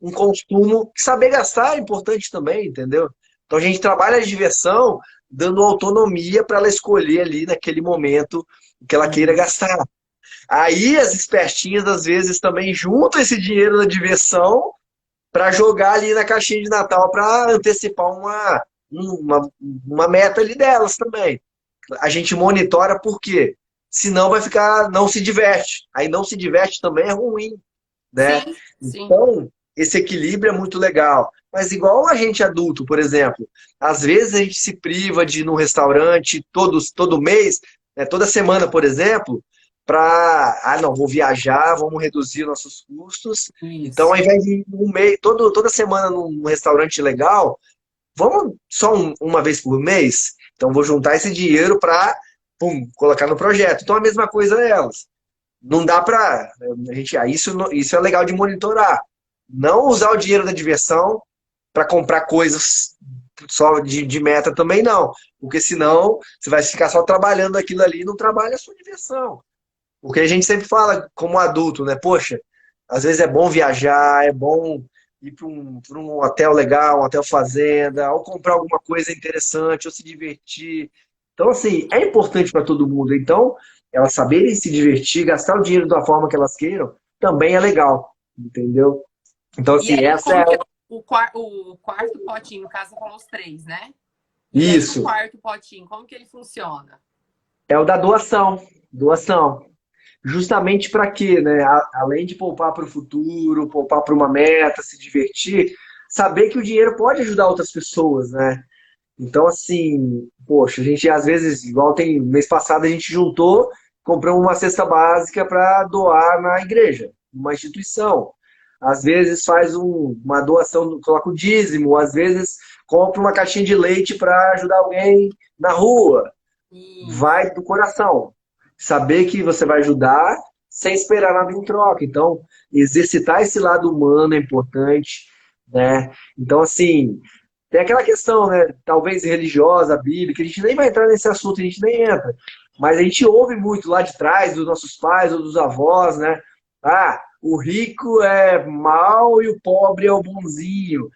um consumo. Saber gastar é importante também, entendeu? Então a gente trabalha a diversão dando autonomia para ela escolher ali naquele momento o que ela queira Isso. gastar. Aí as espertinhas, às vezes, também juntam esse dinheiro da diversão para jogar ali na caixinha de Natal para antecipar uma meta ali delas também. A gente monitora por quê? Senão vai ficar, não se diverte. Aí não se diverte também é ruim, né? Sim, sim. Então, esse equilíbrio é muito legal. Mas igual a gente adulto, por exemplo, às vezes a gente se priva de ir num restaurante todo mês, né, toda semana, por exemplo, para, não, vou viajar, vamos reduzir nossos custos. Então, ao Isso. invés de ir um mês, toda semana num restaurante legal, vamos só uma vez por mês? Então, vou juntar esse dinheiro para, colocar no projeto. Então, a mesma coisa é elas. Não dá para a gente, isso é legal de monitorar. Não usar o dinheiro da diversão para comprar coisas só de meta também não, porque senão você vai ficar só trabalhando aquilo ali e não trabalha a sua diversão. Porque a gente sempre fala como adulto, né? Poxa, às vezes é bom viajar, é bom ir para um hotel legal, um hotel fazenda, ou comprar alguma coisa interessante, ou se divertir. Então, assim, é importante para todo mundo. Então, elas saberem se divertir, gastar o dinheiro da forma que elas queiram, também é legal, entendeu? Então, E assim, aí, essa como é que o quarto potinho, no caso, você falou os três, né? E aí, o isso. quarto potinho, como que ele funciona? É o da doação. Doação. Justamente para quê, né? Além de poupar para o futuro, poupar para uma meta, se divertir, saber que o dinheiro pode ajudar outras pessoas, né? Então, assim, poxa, a gente às vezes, igual tem mês passado, a gente juntou, comprou uma cesta básica para doar na igreja, uma instituição. Às vezes faz uma doação, coloca o dízimo, às vezes compra uma caixinha de leite para ajudar alguém na rua. Isso. Vai do coração. Saber que você vai ajudar sem esperar nada em troca. Então, exercitar esse lado humano é importante, né? Então, assim, tem aquela questão, né? Talvez religiosa, bíblica, a gente nem vai entrar nesse assunto, a gente nem entra. Mas a gente ouve muito lá de trás, dos nossos pais ou dos avós, né? Ah, o rico é mau e o pobre é o bonzinho.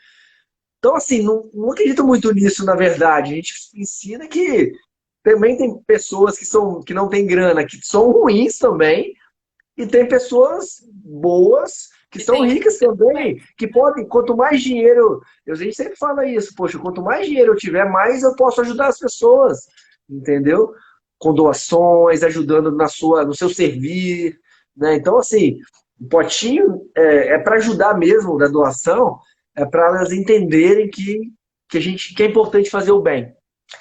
Então, assim, não acredito muito nisso, na verdade. A gente ensina que também tem pessoas que não têm grana, que são ruins também, e tem pessoas boas, que E são tem ricas também, que podem, quanto mais dinheiro, a gente sempre fala isso, poxa, quanto mais dinheiro eu tiver, mais eu posso ajudar as pessoas, entendeu? Com doações, ajudando no seu servir, né? Então, assim, o potinho é para ajudar mesmo da doação, é para elas entenderem que é importante fazer o bem.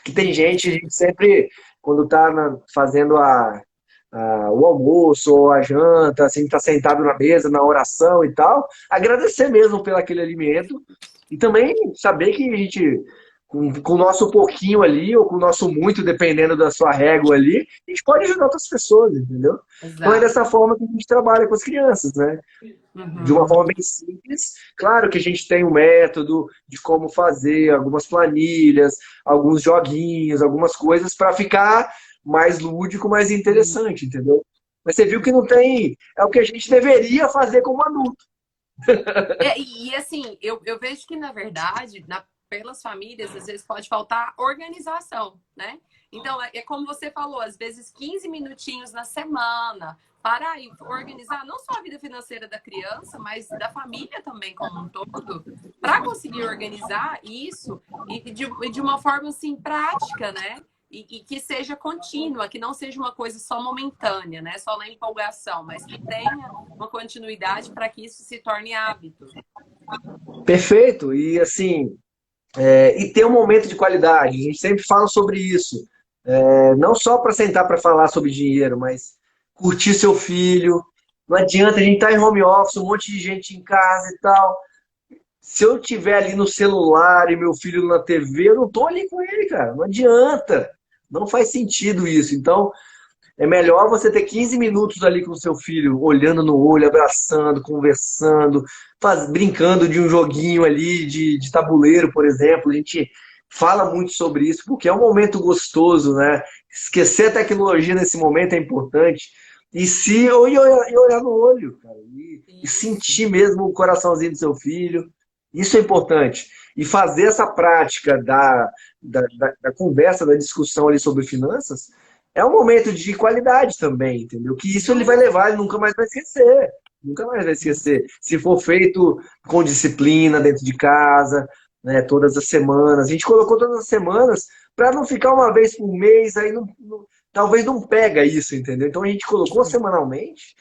Que tem isso. gente, a gente sempre, quando está fazendo o almoço ou a janta, assim, tá sentado na mesa, na oração e tal, agradecer mesmo pelo aquele alimento e também saber que a gente, com o nosso pouquinho ali, ou com o nosso muito, dependendo da sua régua ali, a gente pode ajudar outras pessoas, entendeu? Então é Exato. dessa forma que a gente trabalha com as crianças, né? De uma Uhum. forma bem simples. Claro que a gente tem um método de como fazer, algumas planilhas, alguns joguinhos, algumas coisas para ficar mais lúdico, mais interessante, entendeu? Mas você viu que não tem. É o que a gente deveria fazer como adulto. Assim, eu vejo que, na verdade, pelas famílias, às vezes pode faltar organização, né? Então, é como você falou, às vezes 15 minutinhos na semana para organizar não só a vida financeira da criança, mas da família também como um todo, para conseguir organizar isso e de uma forma assim prática, né? E que seja contínua, que não seja uma coisa só momentânea, né? Só na empolgação, mas que tenha uma continuidade para que isso se torne hábito. Perfeito. E assim, e ter um momento de qualidade. A gente sempre fala sobre isso. Não só para sentar para falar sobre dinheiro, mas curtir seu filho. Não adianta a gente estar em home office, um monte de gente em casa e tal. Se eu tiver ali no celular e meu filho na TV, eu não tô ali com ele, cara. Não adianta. Não faz sentido isso. Então, É melhor você ter 15 minutos ali com o seu filho, olhando no olho, abraçando, conversando, brincando de um joguinho ali de tabuleiro, por exemplo. A gente fala muito sobre isso, porque é um momento gostoso, né? Esquecer a tecnologia nesse momento é importante. E olhar no olho, cara, e Isso. sentir mesmo o coraçãozinho do seu filho. Isso é importante. E fazer essa prática da conversa, da discussão ali sobre finanças, é um momento de qualidade também, entendeu? Que isso ele vai levar, ele nunca mais vai esquecer. Nunca mais vai esquecer. Se for feito com disciplina dentro de casa, né, todas as semanas. A gente colocou todas as semanas para não ficar uma vez por mês, aí talvez não pega isso, entendeu? Então a gente colocou semanalmente,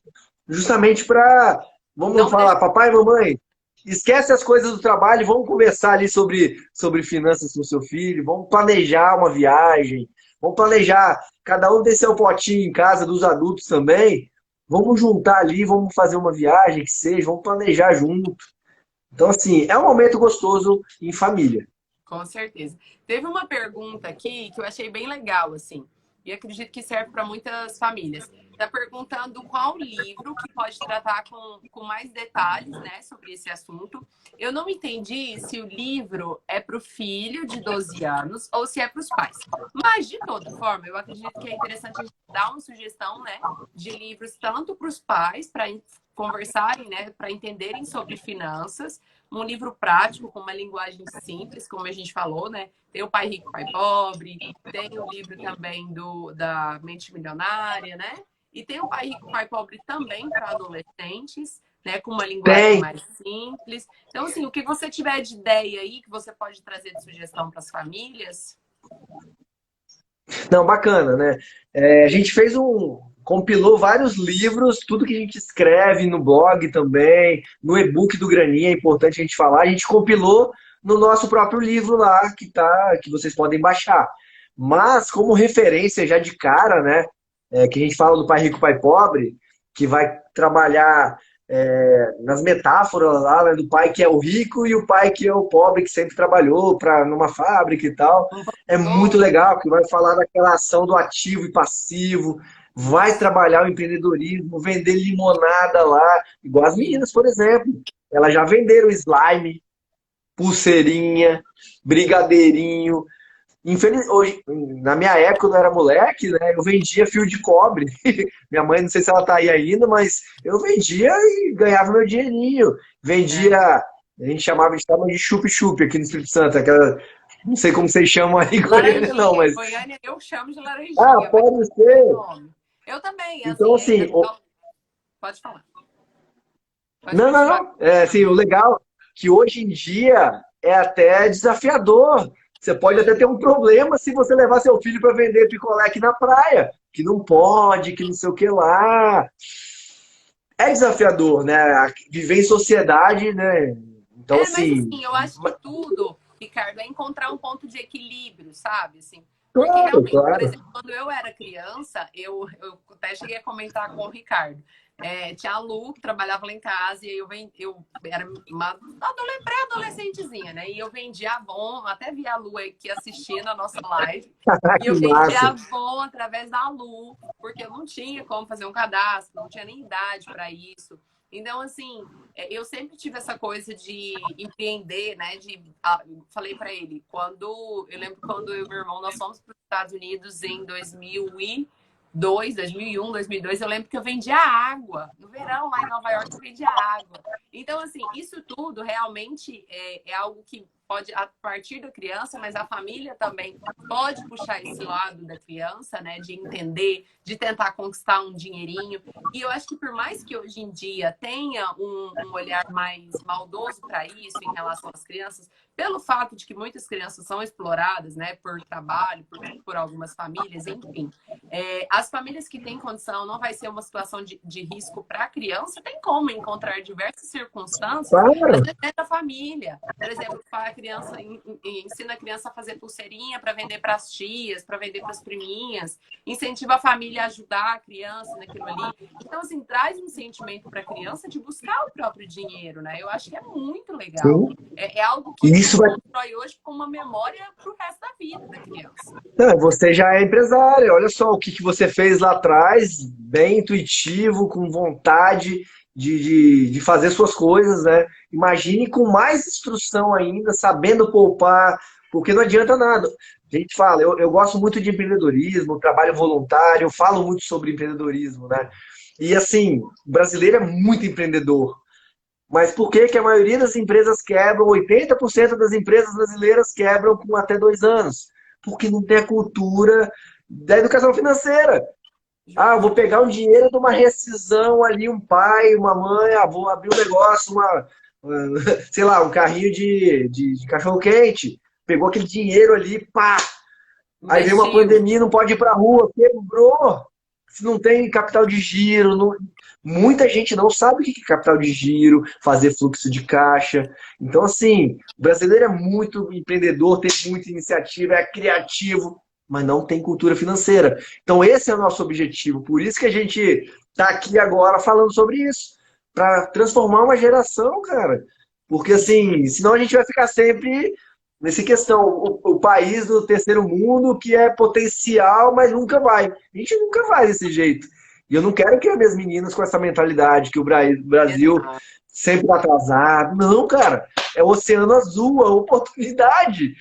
justamente para, vamos Não falar, deixa. papai e mamãe, esquece as coisas do trabalho, vamos conversar ali sobre finanças com o seu filho, vamos planejar uma viagem, vamos planejar, cada um tem seu potinho em casa, dos adultos também, vamos juntar ali, vamos fazer uma viagem que seja, vamos planejar junto. Então, assim, é um momento gostoso em família. Com certeza. Teve uma pergunta aqui que eu achei bem legal, assim, e acredito que serve para muitas famílias. Está perguntando qual livro que pode tratar com mais detalhes, né, sobre esse assunto. Eu não entendi se o livro é para o filho de 12 anos ou se é para os pais. Mas, de toda forma, eu acredito que é interessante a gente dar uma sugestão, né, de livros tanto para os pais, para conversarem, né, para entenderem sobre finanças, um livro prático, com uma linguagem simples, como a gente falou, né? Tem o Pai Rico, Pai Pobre, tem o livro também da Mente Milionária, né? E tem o Pai Rico, Pai Pobre também para adolescentes, né? Com uma linguagem Tem. mais simples. Então, assim, o que você tiver de ideia aí, que você pode trazer de sugestão para as famílias. Não, bacana, né? A gente compilou vários livros, tudo que a gente escreve no blog também, no e-book do Graninha, é importante a gente falar, a gente compilou no nosso próprio livro lá, que vocês podem baixar. Mas, como referência já de cara, né? Que a gente fala do Pai Rico, Pai Pobre, que vai trabalhar nas metáforas lá, né, do pai que é o rico e o pai que é o pobre, que sempre trabalhou numa fábrica e tal. Um É muito valor, legal, que vai falar daquela ação do ativo e passivo, vai isso, trabalhar o empreendedorismo, vender limonada lá, igual as isso. meninas, por exemplo. Elas já venderam slime, pulseirinha, brigadeirinho. Hoje, na minha época, quando eu era moleque, né, eu vendia fio de cobre. Minha mãe, não sei se ela tá aí ainda, mas eu vendia e ganhava meu dinheirinho. Vendia, É. a gente chama de chup-chup aqui no Espírito Santo, aquela, não sei como vocês chamam aí em Goiânia, não, Laranjinha. Em mas. Goiânia eu chamo de Ah, laranjinha, mas pode é ser. nome. Eu também, Então, assim, assim, pode falar. Pode não, não, continuar. não. Assim, o legal é que hoje em dia é até desafiador. Você pode até ter um problema se você levar seu filho para vender picolé aqui na praia, que não pode, que não sei o que lá. É desafiador, né? Viver em sociedade, né? Então, É, mas assim, assim, eu acho que tudo, Ricardo, é encontrar um ponto de equilíbrio, sabe? Assim, porque claro, realmente, por claro. exemplo, quando eu era criança, eu até cheguei a comentar com o Ricardo. Tinha a Lu, que trabalhava lá em casa, e aí eu era uma pré-adolescentezinha, né? E eu vendia Avon, até vi a Lu aqui assistindo a nossa live, e Que eu vendia massa. Avon através da Lu, porque eu não tinha como fazer um cadastro, não tinha nem idade para isso. Então, assim, eu sempre tive essa coisa de empreender, né? Falei para ele, eu lembro quando eu e meu irmão nós fomos para os Estados Unidos em 2002, 2001, 2002, eu lembro que eu vendia água. No verão, lá em Nova York, eu vendia água. Então, assim, isso tudo realmente é algo que pode, a partir da criança, mas a família também pode puxar esse lado da criança, né? De entender, de tentar conquistar um dinheirinho. E eu acho que por mais que hoje em dia tenha um olhar mais maldoso para isso em relação às crianças, pelo fato de que muitas crianças são exploradas, né, por trabalho, por algumas famílias, enfim. As famílias que têm condição, não vai ser uma situação de risco para a criança, tem como encontrar diversas circunstâncias, às Claro. vezes dentro da família. Por exemplo, a criança, ensina a criança a fazer pulseirinha para vender para as tias, para vender para as priminhas, incentiva a família a ajudar a criança naquilo ali. Então, assim, traz um sentimento para a criança de buscar o próprio dinheiro, né? Eu acho que é muito legal. Sim. É algo E que isso se vai. constrói hoje com uma memória para o resto da vida da criança. Não, você já é empresária. Olha só o que que você fez lá atrás, bem intuitivo, com vontade de fazer suas coisas, né? Imagine com mais instrução ainda, sabendo poupar, porque não adianta nada. A gente fala, eu gosto muito de empreendedorismo, trabalho voluntário, eu falo muito sobre empreendedorismo, né? E assim, o brasileiro é muito empreendedor. Mas por que que a maioria das empresas quebram? 80% das empresas brasileiras quebram com até 2 anos. Porque não tem a cultura da educação financeira. Ah, eu vou Justo. pegar um dinheiro de uma rescisão ali, um pai, uma mãe, vou abrir um negócio, sei lá, um carrinho de cachorro-quente. Pegou aquele dinheiro ali, pá! Aí vem uma Investiu. pandemia, não pode ir para a rua, quebrou. Se não tem capital de giro, muita gente não sabe o que é capital de giro, fazer fluxo de caixa. Então, assim, o brasileiro é muito empreendedor, tem muita iniciativa, é criativo, mas não tem cultura financeira. Então, esse é o nosso objetivo. Por isso que a gente está aqui agora falando sobre isso, para transformar uma geração, cara. Porque, assim, senão a gente vai ficar sempre nessa questão, o país do terceiro mundo que é potencial, mas nunca vai. A gente nunca vai desse jeito. E eu não quero que as minhas meninas com essa mentalidade que o Brasil Exato. sempre tá atrasado. Não, cara. É o oceano azul, a oportunidade.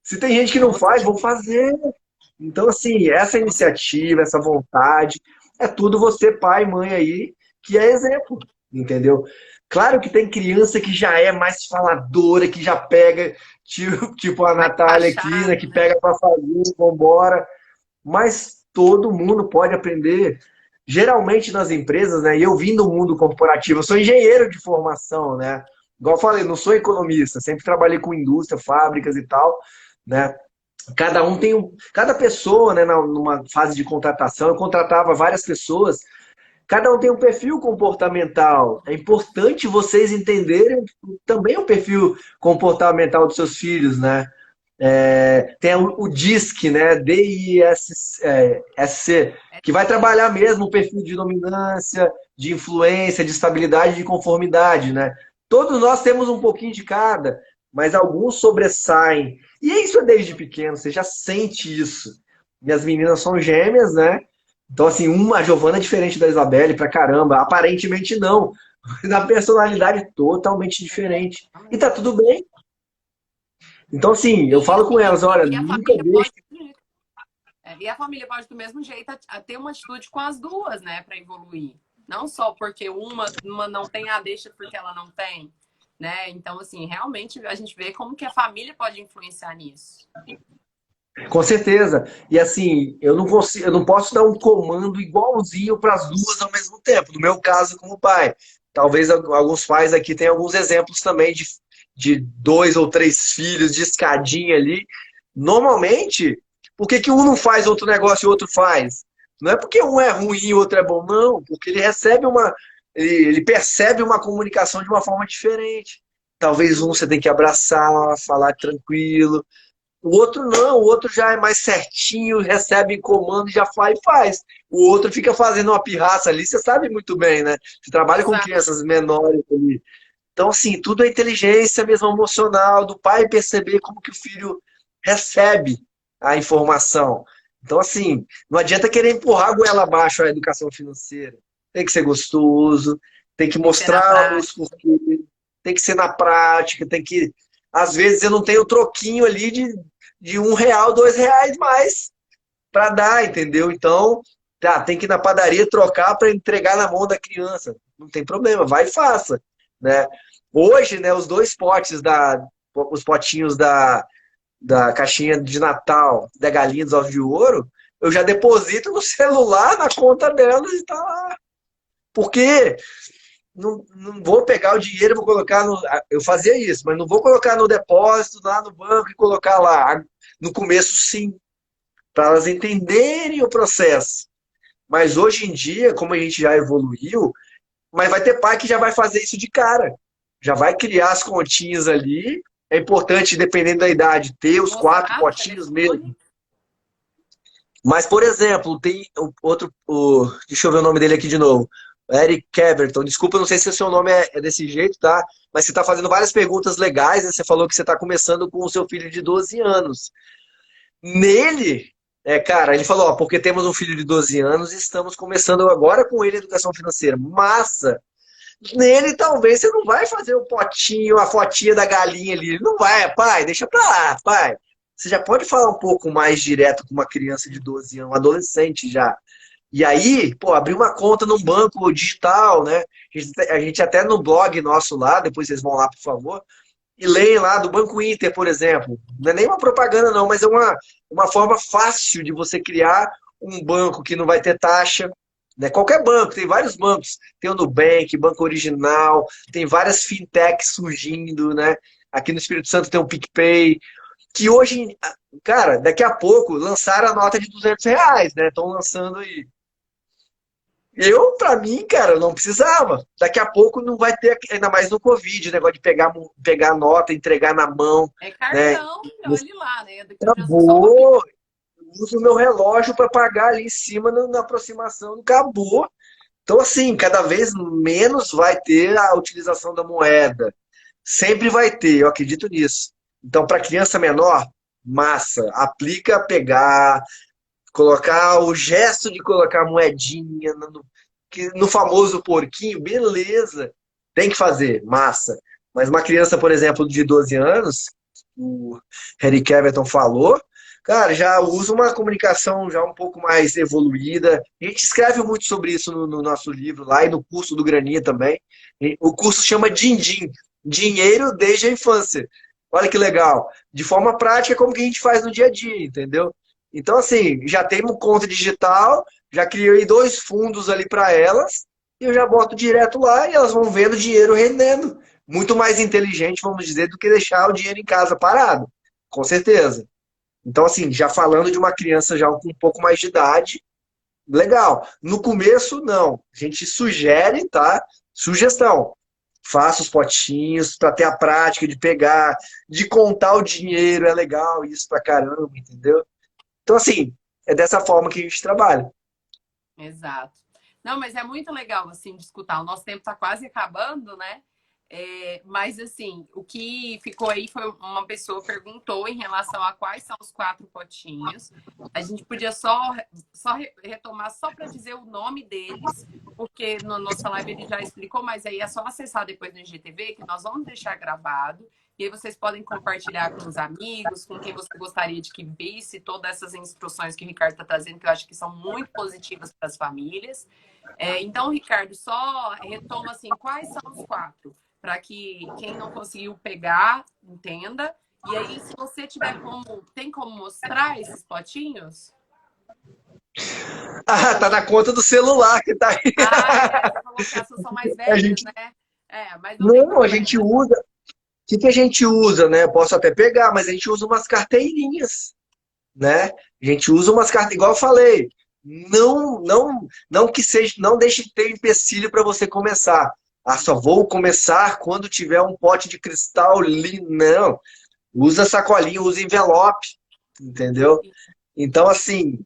Se tem gente que não Com faz, vão certeza. fazer. Então, assim, essa Com certeza. iniciativa, essa vontade, é tudo você, pai, mãe aí, que é exemplo, entendeu? Claro que tem criança que já é mais faladora, que já pega, tipo a Mais Natália aqui, né, encaixado, que né? pega pra fazer, vambora. Mas todo mundo pode aprender. Geralmente nas empresas, né, e eu vim do mundo corporativo, eu sou engenheiro de formação, né? Igual eu falei, não sou economista, sempre trabalhei com indústria, fábricas e tal, né? Cada pessoa, né, numa fase de contratação, eu contratava várias pessoas, cada um tem um perfil comportamental. É importante vocês entenderem também o perfil comportamental dos seus filhos, né? Tem o DISC, né? DISC, que vai É, trabalhar mesmo o perfil de dominância, de influência, de estabilidade e de conformidade, né? Todos nós temos um pouquinho de cada, mas alguns sobressaem. E isso é desde pequeno, você já sente isso. Minhas meninas são gêmeas, né? Então, assim, a Giovana é diferente da Isabelle pra caramba. Aparentemente não. Na personalidade totalmente diferente. E tá tudo bem. Então, assim, eu sim, falo com elas, olha, e a nunca família deixe. pode. E a família pode, do mesmo jeito, ter uma atitude com as duas, né, para evoluir. Não só porque uma não tem, deixa porque ela não tem, né? Então, assim, realmente a gente vê como que a família pode influenciar nisso. Com certeza. E assim, eu não consigo, eu não posso dar um comando igualzinho para as duas ao mesmo tempo. No meu caso, como pai. Talvez alguns pais aqui tenham alguns exemplos também de 2 ou 3 filhos de escadinha ali. Normalmente, por que que um não faz outro negócio e o outro faz? Não é porque um é ruim e o outro é bom, não. Porque ele percebe uma comunicação de uma forma diferente. Talvez um você tem que abraçar, falar tranquilo. O outro não, o outro já é mais certinho, recebe comando, já faz e faz. O outro fica fazendo uma pirraça ali, você sabe muito bem, né? Você trabalha com Exato. crianças menores ali. Então, assim, tudo é inteligência mesmo emocional, do pai perceber como que o filho recebe a informação. Então, assim, não adianta querer empurrar a goela abaixo a educação financeira. Tem que ser gostoso, tem que Tem que ser na mostrar os prática. porquês, tem que ser na prática, tem que. Às vezes eu não tenho troquinho ali de R$ 1, R$ 2 mais para dar, entendeu? Então, tá, tem que ir na padaria trocar para entregar na mão da criança. Não tem problema, vai e faça, né? Hoje, né, os potinhos da caixinha de Natal da Galinha dos Ovos de Ouro, eu já deposito no celular, na conta delas e tá lá. Porque não vou pegar o dinheiro e vou colocar no. Eu fazia isso, mas não vou colocar no depósito lá no banco e colocar lá. No começo, sim, para elas entenderem o processo. Mas hoje em dia, como a gente já evoluiu, mas vai ter pai que já vai fazer isso de cara. Já vai criar as continhas ali é importante, dependendo da idade, ter os 4 Mostrar no potinhos mesmo. telefone. Mas, por exemplo, tem outro. Deixa eu ver o nome dele aqui de novo. Eric Caverton. Desculpa, eu não sei se o seu nome é desse jeito, tá? Mas você está fazendo várias perguntas legais, né? Você falou que você está começando com o seu filho de 12 anos. Nele, cara, ele falou, ó, porque temos um filho de 12 anos e estamos começando agora com ele a educação financeira. Massa! Nele, talvez, você não vai fazer o potinho, a fotinha da galinha ali. Não vai, pai, deixa pra lá, pai. Você já pode falar um pouco mais direto com uma criança de 12 anos, um adolescente já. E aí, pô, abrir uma conta num banco digital, né? A gente até no blog nosso lá, depois vocês vão lá, por favor, e leem lá do Banco Inter, por exemplo. Não é nem uma propaganda, não, mas é uma forma fácil de você criar um banco que não vai ter taxa. Né? Qualquer banco, tem vários bancos. Tem o Nubank, Banco Original, tem várias fintechs surgindo, né? Aqui no Espírito Santo tem o PicPay, que hoje, cara, daqui a pouco lançaram a nota de R$ 200, né? Estão lançando aí. Eu, pra mim, cara, não precisava. Daqui a pouco não vai ter, ainda mais no Covid, o negócio de pegar a nota, entregar na mão, É né? cartão, olhe lá, né? Daqui a dia só uma Acabou. Uso o meu relógio para pagar ali em cima na aproximação, acabou. Então, assim, cada vez menos vai ter a utilização da moeda. Sempre vai ter, eu acredito nisso. Então, para criança menor, massa. Aplica a pegar, colocar o gesto de colocar a moedinha no famoso porquinho, beleza. Tem que fazer, massa. Mas uma criança, por exemplo, de 12 anos, o Harry Caverton falou, cara, já usa uma comunicação já um pouco mais evoluída. A gente escreve muito sobre isso no nosso livro lá e no curso do Graninha também. O curso chama Din-Din, Dinheiro desde a Infância. Olha que legal. De forma prática, como que a gente faz no dia a dia, entendeu? Então, assim, já temos conta digital, já criei 2 fundos ali para elas, e eu já boto direto lá e elas vão vendo o dinheiro rendendo. Muito mais inteligente, vamos dizer, do que deixar o dinheiro em casa parado. Com certeza. Então, assim, já falando de uma criança já com um pouco mais de idade, legal. No começo, não. A gente sugere, tá? Sugestão. Faça os potinhos para ter a prática de pegar, de contar o dinheiro, é legal isso pra caramba, entendeu? Então, assim, é dessa forma que a gente trabalha. Exato. Não, mas é muito legal, assim, de escutar. O nosso tempo está quase acabando, né? Mas, assim, o que ficou aí foi uma pessoa perguntou em relação a quais são os 4 potinhos. A gente podia só retomar, só para dizer o nome deles, porque na nossa live ele já explicou, mas aí é só acessar depois no IGTV, que nós vamos deixar gravado. E aí vocês podem compartilhar com os amigos, com quem você gostaria de que visse todas essas instruções que o Ricardo está trazendo, que eu acho que são muito positivas para as famílias. Então, Ricardo, só retoma assim, quais são os 4? Para que quem não conseguiu pegar, entenda. E aí, se você tem como mostrar esses potinhos? Ah, tá na conta do celular que tá aí. Você falou que essas são mais A velhas, gente, né? Mas não tem não, a gente problema. usa. O que a gente usa, né? Posso até pegar, mas a gente usa umas carteirinhas, né? A gente usa umas carteirinhas, igual eu falei. Não que seja, não deixe de ter empecilho para você começar. Ah, só vou começar quando tiver um pote de cristal lindo. Não. Usa sacolinha, usa envelope, entendeu? Então, assim,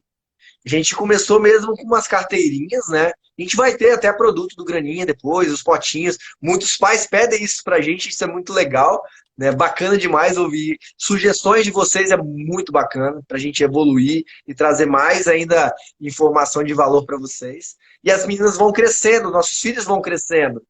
a gente começou mesmo com umas carteirinhas, né? A gente vai ter até produto do Graninha depois, os potinhos. Muitos pais pedem isso pra gente, isso é muito legal, né? Bacana demais ouvir. Sugestões de vocês é muito bacana pra gente evoluir e trazer mais ainda informação de valor para vocês. E as meninas vão crescendo, nossos filhos vão crescendo.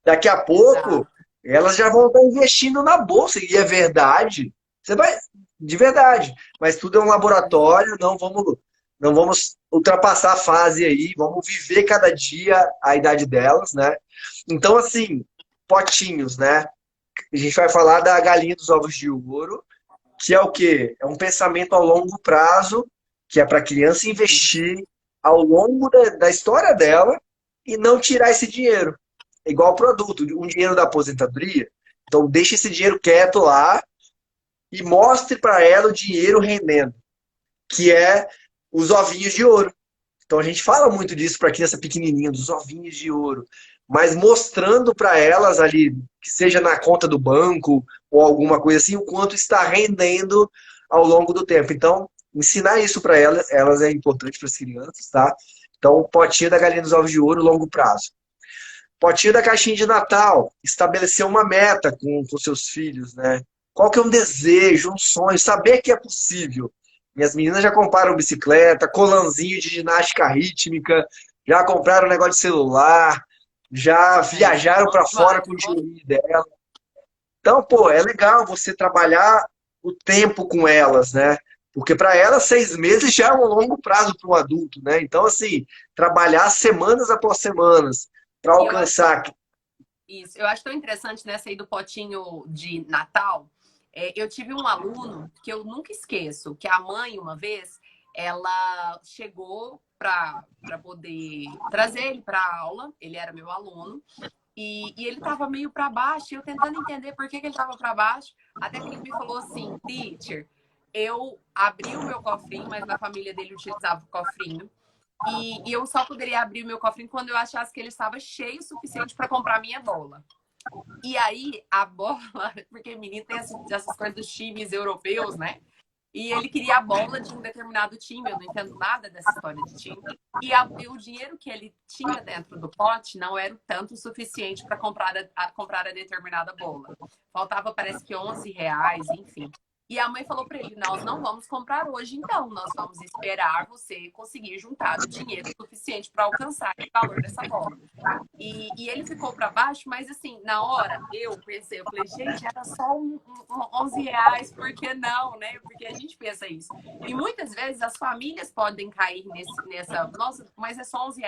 Daqui a pouco, Exato. elas já vão estar investindo na bolsa, e é verdade. Você vai, de verdade. Mas tudo é um laboratório, não vamos ultrapassar a fase aí, vamos viver cada dia a idade delas, né? Então, assim, potinhos, né? A gente vai falar da galinha dos ovos de ouro, que é o quê? É um pensamento a longo prazo, que é para a criança investir ao longo da história dela e não tirar esse dinheiro. É igual produto, um dinheiro da aposentadoria. Então, deixe esse dinheiro quieto lá e mostre para ela o dinheiro rendendo, que é os ovinhos de ouro. Então, a gente fala muito disso para a criança pequenininha, dos ovinhos de ouro. Mas mostrando para elas ali, que seja na conta do banco, ou alguma coisa assim, o quanto está rendendo ao longo do tempo. Então, ensinar isso para elas é importante para as crianças, tá? Então, o potinho da galinha dos ovos de ouro, longo prazo. Potinho da caixinha de Natal, estabelecer uma meta com seus filhos, né? Qual que é um desejo, um sonho, saber que é possível. Minhas meninas já compraram bicicleta, colanzinho de ginástica rítmica, já compraram negócio de celular, já É, isso é viajaram bom para fora demais. com o dinheirinho dela. Então, pô, é legal você trabalhar o tempo com elas, né? Porque para elas, 6 meses já é um longo prazo para um adulto, né? Então, assim, trabalhar semanas após semanas para E eu acho alcançar. isso, eu acho tão interessante nessa aí do potinho de Natal. Eu tive um aluno que eu nunca esqueço, que a mãe, uma vez, ela chegou para poder trazer ele para a aula, ele era meu aluno, e ele estava meio para baixo, e eu tentando entender por que ele estava para baixo, até que ele me falou assim, teacher, eu abri o meu cofrinho, mas na família dele utilizava o cofrinho, e eu só poderia abrir o meu cofrinho quando eu achasse que ele estava cheio o suficiente para comprar minha bola. E aí, a bola, porque menino tem essas coisas dos times europeus, né? E ele queria a bola de um determinado time, eu não entendo nada dessa história de time. E o dinheiro que ele tinha dentro do pote não era o tanto suficiente para comprar a determinada bola. Faltava, parece que R$ 11, enfim. E a mãe falou para ele: Nós não vamos comprar hoje, então. Nós vamos esperar você conseguir juntar o dinheiro suficiente para alcançar o valor dessa bola. E ele ficou para baixo, mas assim, na hora eu pensei, eu falei, gente, era só R$ 11, por que não, né? Porque a gente pensa isso. E muitas vezes as famílias podem cair nessa, nossa, mas é só R$ 11.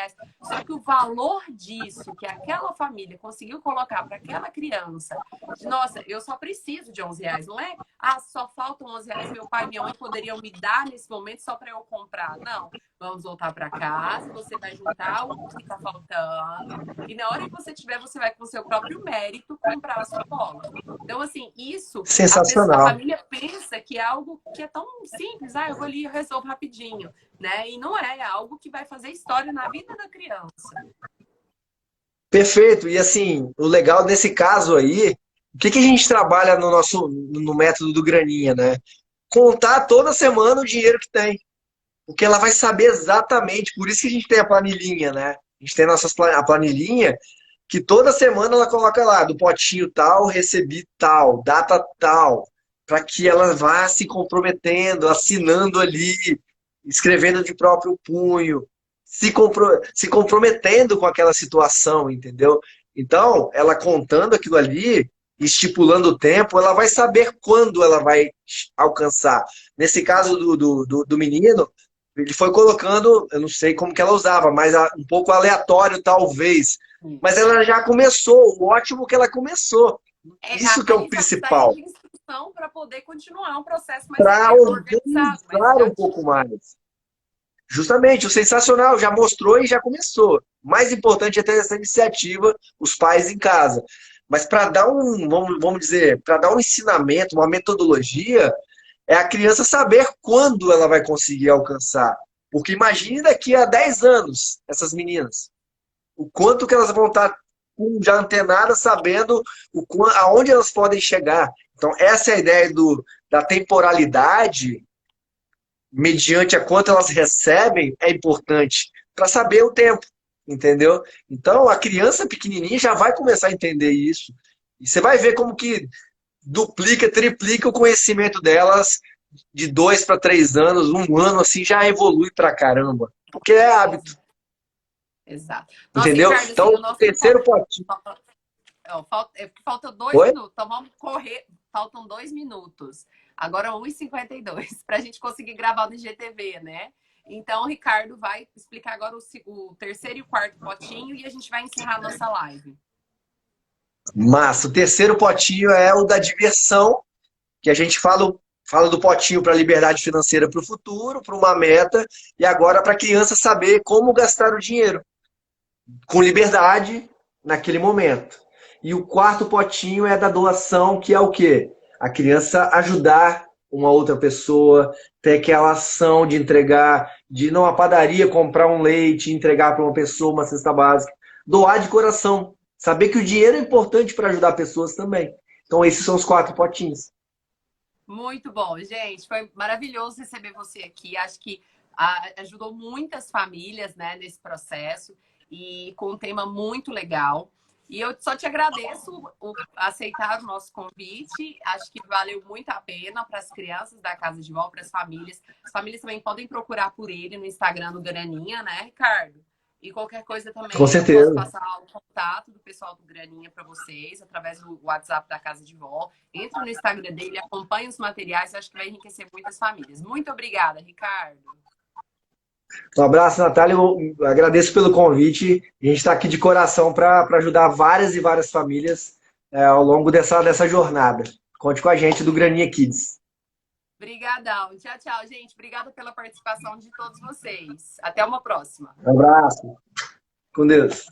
Só que o valor disso, que aquela família conseguiu colocar para aquela criança, nossa, eu só preciso de R$ 11, não é? Ah, só faltam R$ 11, meu pai e minha mãe poderiam me dar nesse momento só para eu comprar. Não, vamos voltar para casa, você vai juntar o que está faltando e na hora que você tiver, você vai com o seu próprio mérito comprar a sua bola. Então, assim, isso, a Sensacional. família pensa que é algo que é tão simples, eu vou ali e resolvo rapidinho, né? E não é algo que vai fazer história na vida da criança. Perfeito. E assim, o legal nesse caso aí, o que que a gente trabalha no método do Graninha, né? Contar toda semana o dinheiro que tem. Porque ela vai saber exatamente, por isso que a gente tem a planilhinha, né? A gente tem a planilhinha que toda semana ela coloca lá, do potinho tal, recebi tal, data tal, para que ela vá se comprometendo, assinando ali, escrevendo de próprio punho, se comprometendo com aquela situação, entendeu? Então, ela contando aquilo ali, estipulando o tempo, ela vai saber quando ela vai alcançar. Nesse caso do menino, ele foi colocando, eu não sei como que ela usava, mas um pouco aleatório, talvez. Mas Isso. ela já começou, o ótimo que ela começou. Isso que é o Ali já principal. pede instrução para poder continuar um processo mais Para organizado, mas organizar já um pouco mais. Justamente, o sensacional já mostrou e já começou. Mais importante é ter essa iniciativa, os pais em casa. Mas para dar vamos dizer, para dar um ensinamento, uma metodologia, é a criança saber quando ela vai conseguir alcançar. Porque imagine daqui a 10 anos, essas meninas. O quanto que elas vão estar já antenadas, sabendo aonde elas podem chegar. Então, essa é a ideia da temporalidade, mediante a quanto elas recebem, é importante para saber o tempo, entendeu? Então, a criança pequenininha já vai começar a entender isso. E você vai ver como que duplica, triplica o conhecimento delas de 2 para 3 anos, um ano assim já evolui pra caramba. Porque é hábito, exato. Nossa, entendeu? Ricardo, Então, assim, o o nosso tempo terceiro potinho. falta dois Oi? minutos, então vamos correr. Faltam 2 minutos. Agora 1h52 para a gente conseguir gravar no IGTV, né? Então, o Ricardo vai explicar agora o terceiro e o quarto potinho e a gente vai encerrar a nossa live. Massa. O terceiro potinho é o da diversão, que a gente fala do potinho para liberdade financeira para o futuro, para uma meta, e agora para a criança saber como gastar o dinheiro com liberdade naquele momento. E o quarto potinho é da doação, que é o quê? A criança ajudar uma outra pessoa, ter aquela ação de entregar, de ir numa padaria comprar um leite, entregar para uma pessoa uma cesta básica. Doar de coração. Saber que o dinheiro é importante para ajudar pessoas também. Então esses são os 4 potinhos. Muito bom, gente. Foi maravilhoso receber você aqui. Acho que ajudou muitas famílias, né, nesse processo e com um tema muito legal. E eu só te agradeço aceitar o nosso convite. Acho que valeu muito a pena para as crianças da Casa de Vó, para as famílias. As famílias também podem procurar por ele no Instagram do Graninha, né, Ricardo? E qualquer coisa Com também, eu posso certeza. passar o contato do pessoal do Graninha para vocês, através do WhatsApp da Casa de Vó. Entre no Instagram dele, acompanhe os materiais, acho que vai enriquecer muitas famílias. Muito obrigada, Ricardo. Um abraço, Natália. Eu agradeço pelo convite. A gente está aqui de coração para ajudar várias e várias famílias ao longo dessa jornada. Conte com a gente do Graninha Kids. Obrigadão. Tchau, tchau, gente. Obrigada pela participação de todos vocês. Até uma próxima. Um abraço. Com Deus.